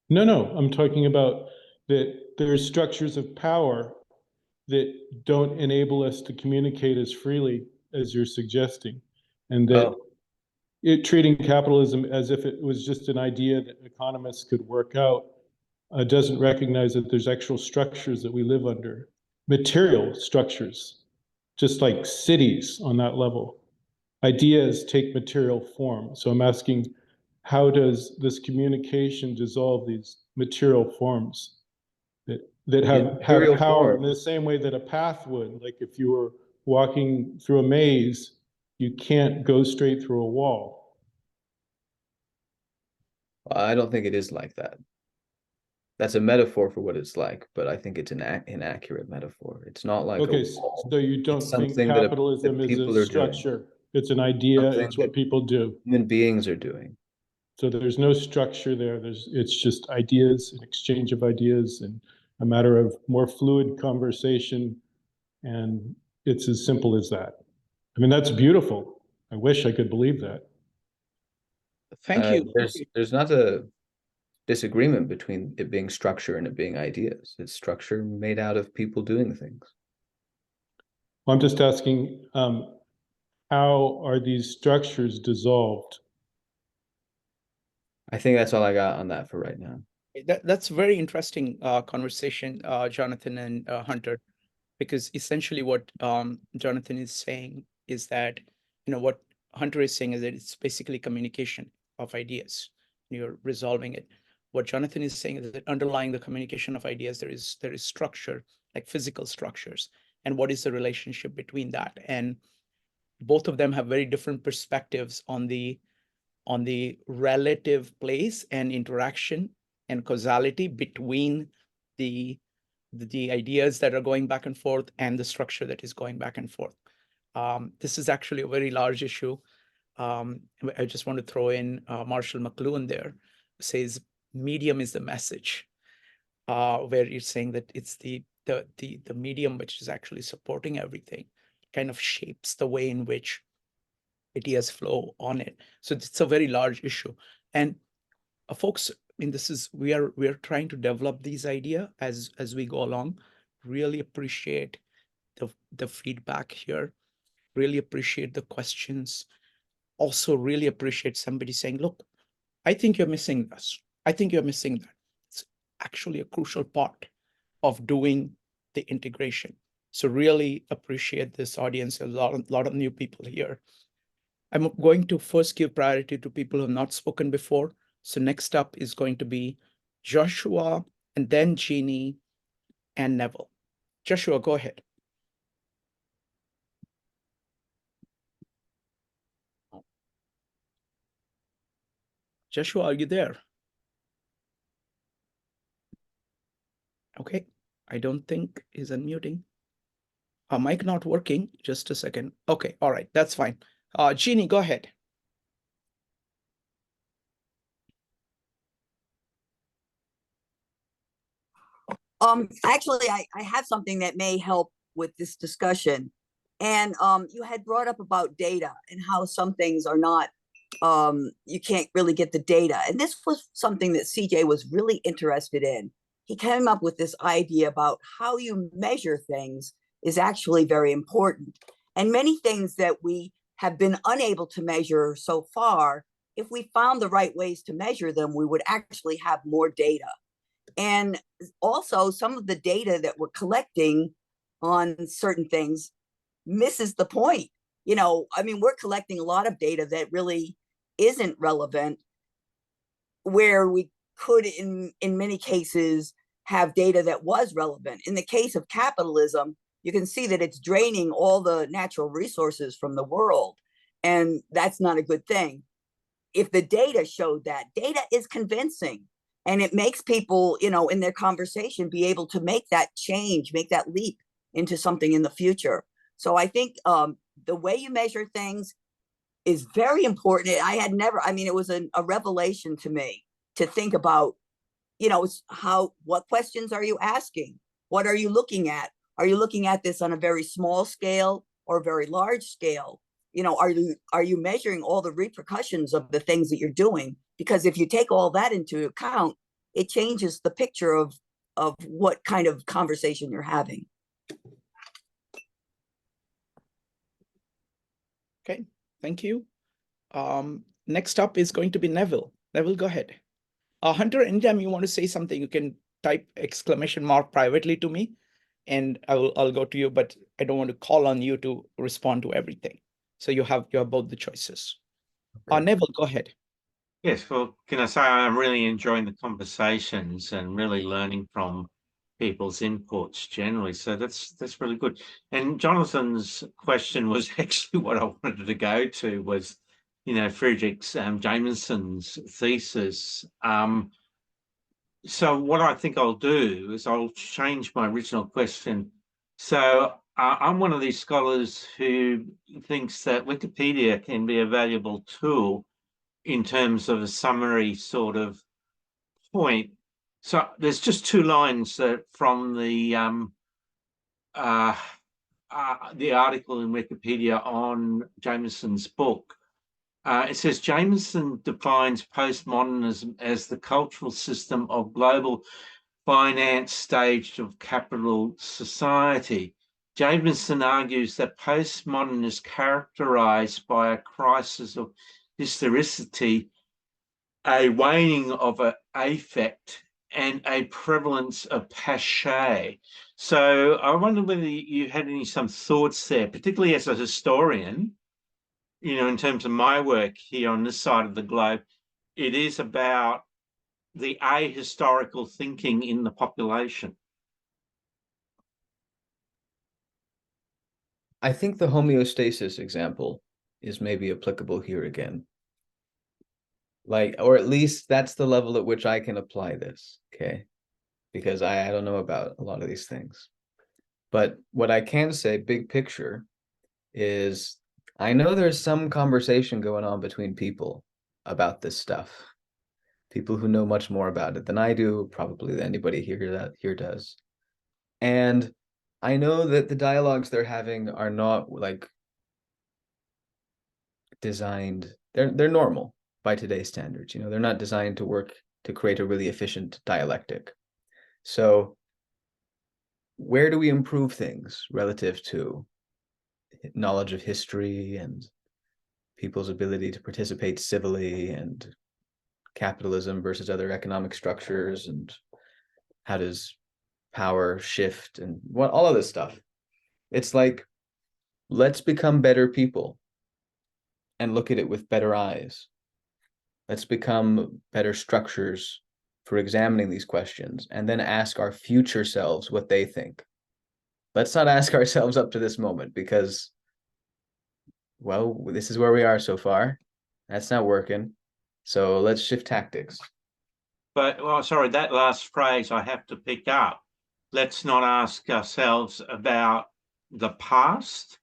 No, I'm talking about that there's structures of power that don't enable us to communicate as freely as you're suggesting, and that treating capitalism as if it was just an idea that economists could work out doesn't recognize that there's actual structures that we live under, material structures, just like cities on that level. Ideas take material form. So I'm asking, how does this communication dissolve these material forms that have power in the same way that a path would? Like if you were walking through a maze, you can't go straight through a wall. I don't think it is like that. That's a metaphor for what it's like, but I think it's an inaccurate metaphor. It's not like okay, so you don't think capitalism is a structure? It's an idea. It's what people do. Human beings are doing. So there's no structure there. It's just ideas, an exchange of ideas, and a matter of more fluid conversation. And it's as simple as that. I mean, that's beautiful. I wish I could believe that. Thank you. There's not a disagreement between it being structure and it being ideas. It's structure made out of people doing things. Well, I'm just asking, how are these structures dissolved? I think that's all I got on that for right now. That's a very interesting conversation, Jonathan and Hunter, because essentially what Jonathan is saying is that, what Hunter is saying is that it's basically communication of ideas. You're resolving it. What Jonathan is saying is that underlying the communication of ideas, there is structure, like physical structures. And what is the relationship between that? And both of them have very different perspectives on the relative place and interaction and causality between the ideas that are going back and forth and the structure that is going back and forth. This is actually a very large issue. I just want to throw in Marshall McLuhan there, who says medium is the message, where you're saying that it's the medium which is actually supporting everything, kind of shapes the way in which ideas flow on it. So it's a very large issue. And folks, I mean, we are trying to develop these ideas as we go along. Really appreciate the feedback here. Really appreciate the questions. Also really appreciate somebody saying, look, I think you're missing this. I think you're missing that. It's actually a crucial part of doing the integration. So really appreciate this audience, a lot of new people here. I'm going to first give priority to people who have not spoken before. So next up is going to be Joshua, and then Jeannie and Neville. Joshua, go ahead. Joshua, are you there? Okay, I don't think he's unmuting. Mic not working, just a second. Okay, all right, that's fine. Jeannie, go ahead. Actually, I have something that may help with this discussion. And you had brought up about data and how some things are not, you can't really get the data. And this was something that CJ was really interested in. He came up with this idea about how you measure things is actually very important. And many things that we have been unable to measure so far, if we found the right ways to measure them, we would actually have more data. And also, some of the data that we're collecting on certain things misses the point. You know, I mean, we're collecting a lot of data that really isn't relevant, where we could, in many cases, have data that was relevant. In the case of capitalism, you can see that it's draining all the natural resources from the world, and that's not a good thing. If the data showed that, data is convincing, and it makes people, you know, in their conversation be able to make that change, make that leap into something in the future. So I think the way you measure things is very important. I had never, I mean, it was a revelation to me to think about, you know, what questions are you asking? What are you looking at? Are you looking at this on a very small scale or a very large scale? You know, are you measuring all the repercussions of the things that you're doing? Because if you take all that into account, it changes the picture of what kind of conversation you're having. Okay, thank you. Next up is going to be Neville. Neville, go ahead. Hunter, anytime you want to say something, you can type exclamation mark privately to me, and I'll go to you, but I don't want to call on you to respond to everything. So you have both the choices. Okay. Neville, go ahead. Yes, well, can I say I'm really enjoying the conversations and really learning from people's inputs generally. So that's really good. And Jonathan's question was actually what I wanted to go to was, you know, Friedrich Jameson's thesis. So what I think I'll do is I'll change my original question. So I'm one of these scholars who thinks that Wikipedia can be a valuable tool in terms of a summary sort of point. So there's just two lines from the article in Wikipedia on Jameson's book. It says Jameson defines postmodernism as the cultural system of global finance staged of capital society. Jameson argues that postmodern is characterized by a crisis of historicity, a waning of an affect, and a prevalence of passe. So I wonder whether you had some thoughts there, particularly as a historian, you know, in terms of my work here on this side of the globe. It is about the ahistorical thinking in the population. I think the homeostasis example is maybe applicable here again. Like, or at least that's the level at which I can apply this, okay? Because I don't know about a lot of these things. But what I can say, big picture, is I know there's some conversation going on between people about this stuff. People who know much more about it than I do, probably than anybody here does. And I know that the dialogues they're having are not like designed, they're normal by today's standards. They're not designed to work to create a really efficient dialectic. So where do we improve things relative to knowledge of history and people's ability to participate civilly, and capitalism versus other economic structures, and how does power shift, and what all of this stuff? It's like, let's become better people and look at it with better eyes. Let's become better structures for examining these questions, and then ask our future selves what they think. Let's not ask ourselves up to this moment, because, well, this is where we are so far. That's not working. So let's shift tactics. But, well, sorry, that last phrase I have to pick up. Let's not ask ourselves about the past,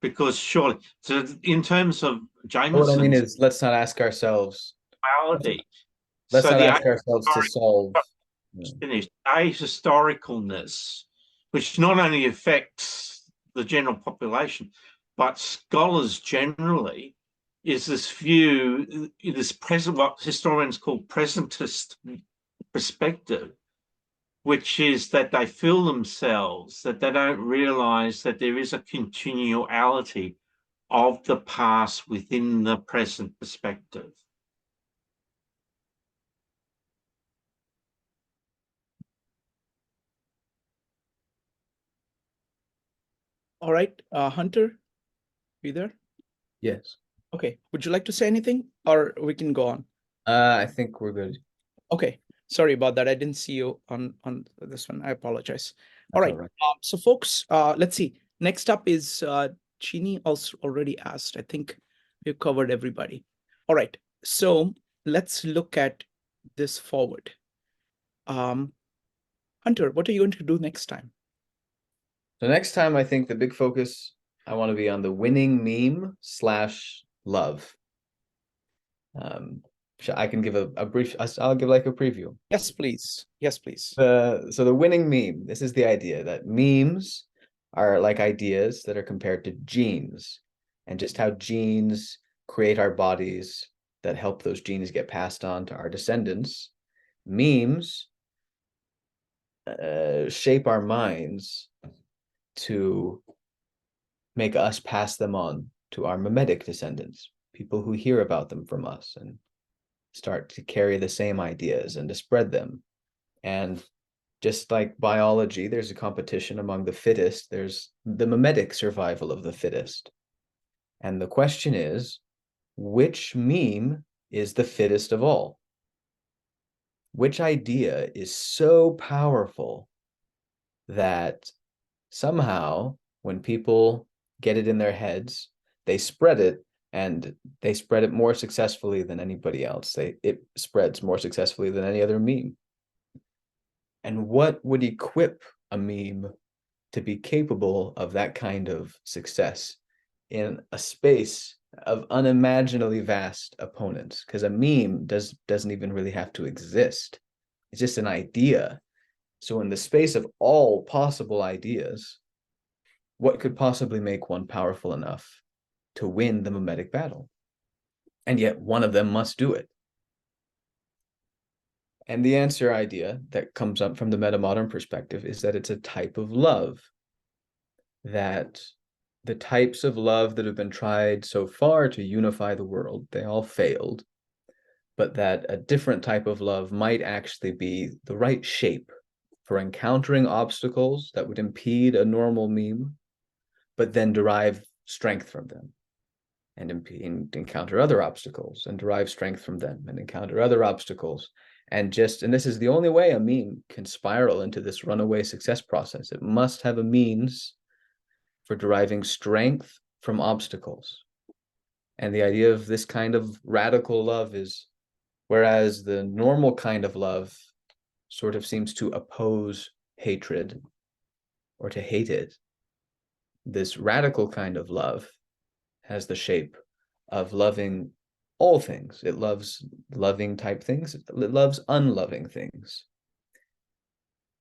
because surely, so in terms of Jameson's What I mean is, let's not ask ourselves. reality. Let's so not the ask ourselves to solve. finished ahistoricalness, which not only affects the general population, but scholars generally, is this view, this present, what historians call presentist perspective, which is that they feel themselves, that they don't realize that there is a continuality of the past within the present perspective. All right, Hunter, you there? Yes. Okay, would you like to say anything, or we can go on? I think we're good. Okay, sorry about that. I didn't see you on this one. I apologize. All That's right. So folks, let's see. Next up is Chini also already asked. I think we've covered everybody. All right. So let's look at this forward. Hunter, what are you going to do next time? So next time, I think the big focus, I want to be on the winning meme / love. I can give a brief, I'll give like a preview. Yes, please. Yes, please. So the winning meme, this is the idea that memes are like ideas that are compared to genes, and just how genes create our bodies that help those genes get passed on to our descendants. Memes shape our minds to make us pass them on to our mimetic descendants, people who hear about them from us and start to carry the same ideas and to spread them. And just like biology, there's a competition among the fittest, there's the mimetic survival of the fittest. And the question is, which meme is the fittest of all? Which idea is so powerful that somehow when people get it in their heads, they spread it, and they spread it more successfully than anybody else. It spreads more successfully than any other meme. And what would equip a meme to be capable of that kind of success in a space of unimaginably vast opponents? Because a meme doesn't even really have to exist. It's just an idea. So in the space of all possible ideas, what could possibly make one powerful enough to win the mimetic battle? And yet one of them must do it. And the answer idea that comes up from the metamodern perspective is that it's a type of love, that the types of love that have been tried so far to unify the world, they all failed, but that a different type of love might actually be the right shape for encountering obstacles that would impede a normal meme, but then derive strength from them, and encounter other obstacles and derive strength from them, and encounter other obstacles. And this is the only way a meme can spiral into this runaway success process. It must have a means for deriving strength from obstacles. And the idea of this kind of radical love is, whereas the normal kind of love sort of seems to oppose hatred or to hate it, this radical kind of love has the shape of loving all things. It loves loving type things. It loves unloving things.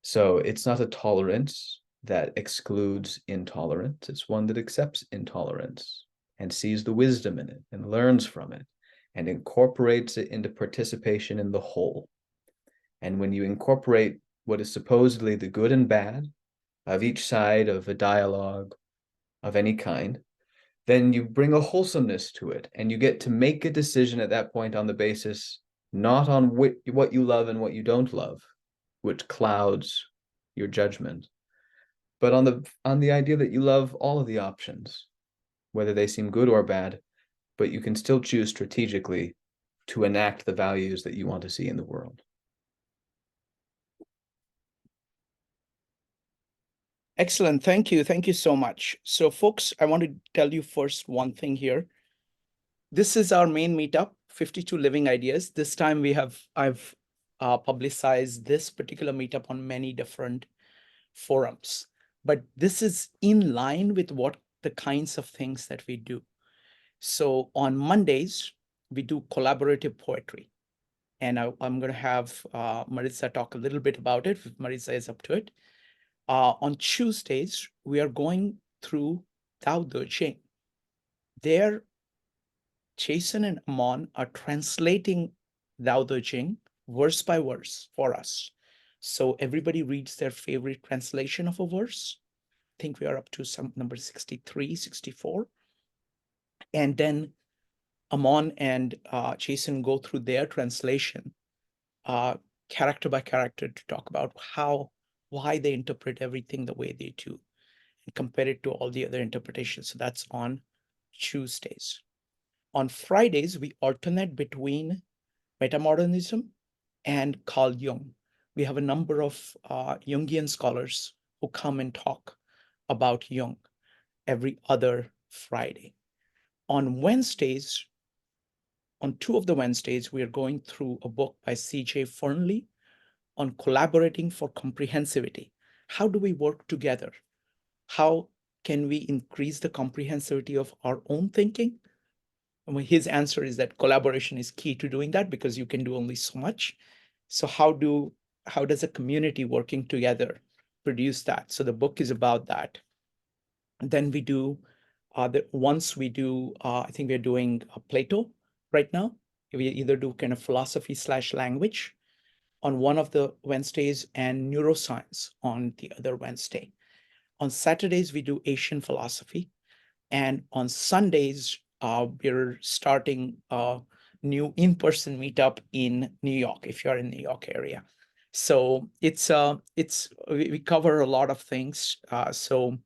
So it's not a tolerance that excludes intolerance. It's one that accepts intolerance and sees the wisdom in it and learns from it and incorporates it into participation in the whole. And when you incorporate what is supposedly the good and bad of each side of a dialogue of any kind, then you bring a wholesomeness to it, and you get to make a decision at that point on the basis not on what you love and what you don't love, which clouds your judgment, but on the idea that you love all of the options, whether they seem good or bad, but you can still choose strategically to enact the values that you want to see in the world. Excellent. Thank you. Thank you so much. So folks, I want to tell you first one thing here. This is our main meetup, 52 Living Ideas. This time I've publicized this particular meetup on many different forums, but this is in line with what the kinds of things that we do. So on Mondays, we do collaborative poetry. And I'm going to have Marissa talk a little bit about it, if Marissa is up to it. On Tuesdays, we are going through Tao Te Ching. There, Jason and Amon are translating Tao Te Ching verse by verse for us. So everybody reads their favorite translation of a verse. I think we are up to some number 63, 64. And then Amon and Jason go through their translation, character by character, to talk about why they interpret everything the way they do and compare it to all the other interpretations. So that's on Tuesdays. On Fridays, we alternate between Metamodernism and Carl Jung. We have a number of Jungian scholars who come and talk about Jung every other Friday. On Wednesdays, on 2 of the Wednesdays, we are going through a book by C.J. Fernley on collaborating for comprehensivity. How do we work together? How can we increase the comprehensivity of our own thinking? And his answer is that collaboration is key to doing that, because you can do only so much. So how does a community working together produce that? So the book is about that. And then we do, I think we're doing Plato right now. We either do kind of philosophy / language on one of the Wednesdays and neuroscience on the other Wednesday. On Saturdays, we do Asian philosophy. And on Sundays, we're starting a new in-person meetup in New York, if you're in the New York area. So we cover a lot of things. So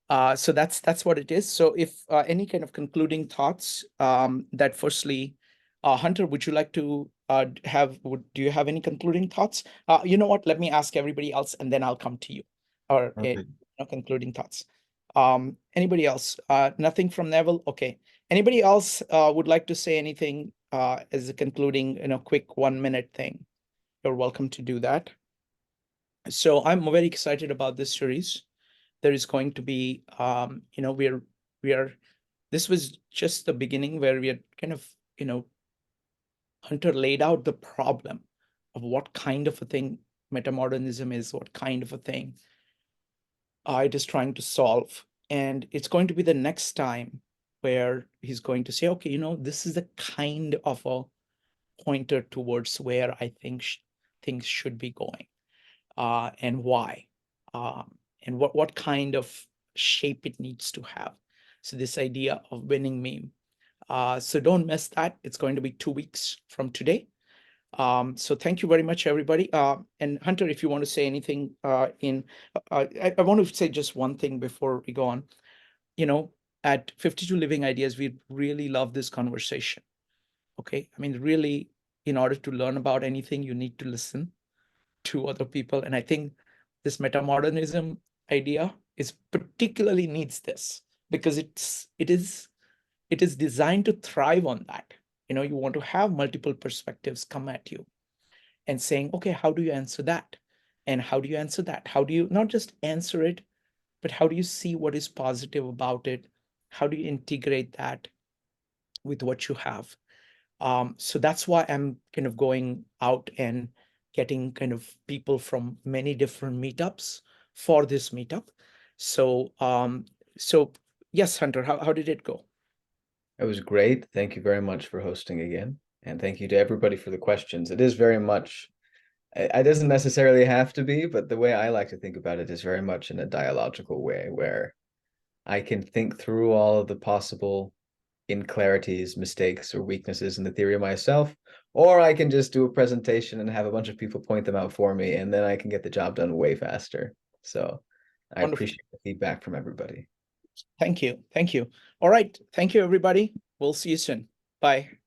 that's what it is. So if any kind of concluding thoughts, that firstly, Hunter, would you like to do you have any concluding thoughts? You know what, let me ask everybody else and then I'll come to you. Or concluding thoughts. Anybody else? Nothing from Neville? Okay. Anybody else would like to say anything as a concluding, quick 1-minute thing? You're welcome to do that. So I'm very excited about this series. There is going to be, this was just the beginning where we are kind of, Hunter laid out the problem of what kind of a thing metamodernism is, what kind of a thing it is trying to solve. And it's going to be the next time where he's going to say, okay, this is the kind of a pointer towards where I think things should be going, and why, and what kind of shape it needs to have. So this idea of winning meme. So don't miss that. It's going to be 2 weeks from today. So thank you very much, everybody. And Hunter, if you want to say anything, I want to say just one thing before we go on. At 52 Living Ideas, we really love this conversation. Okay. I mean, really, in order to learn about anything, you need to listen to other people. And I think this metamodernism idea is particularly needs this, because it is designed to thrive on that. You want to have multiple perspectives come at you and saying, okay, how do you answer that? And how do you answer that? How do you not just answer it, but how do you see what is positive about it? How do you integrate that with what you have? So that's why I'm kind of going out and getting kind of people from many different meetups for this meetup. So, so yes, Hunter, how did it go? It was great. Thank you very much for hosting again. And thank you to everybody for the questions. It is very much, it doesn't necessarily have to be, but the way I like to think about it is very much in a dialogical way where I can think through all of the possible inclarities, mistakes, or weaknesses in the theory myself, or I can just do a presentation and have a bunch of people point them out for me, and then I can get the job done way faster. So I Wonderful. appreciate the feedback from everybody. Thank you. Thank you. All right. Thank you, everybody. We'll see you soon. Bye.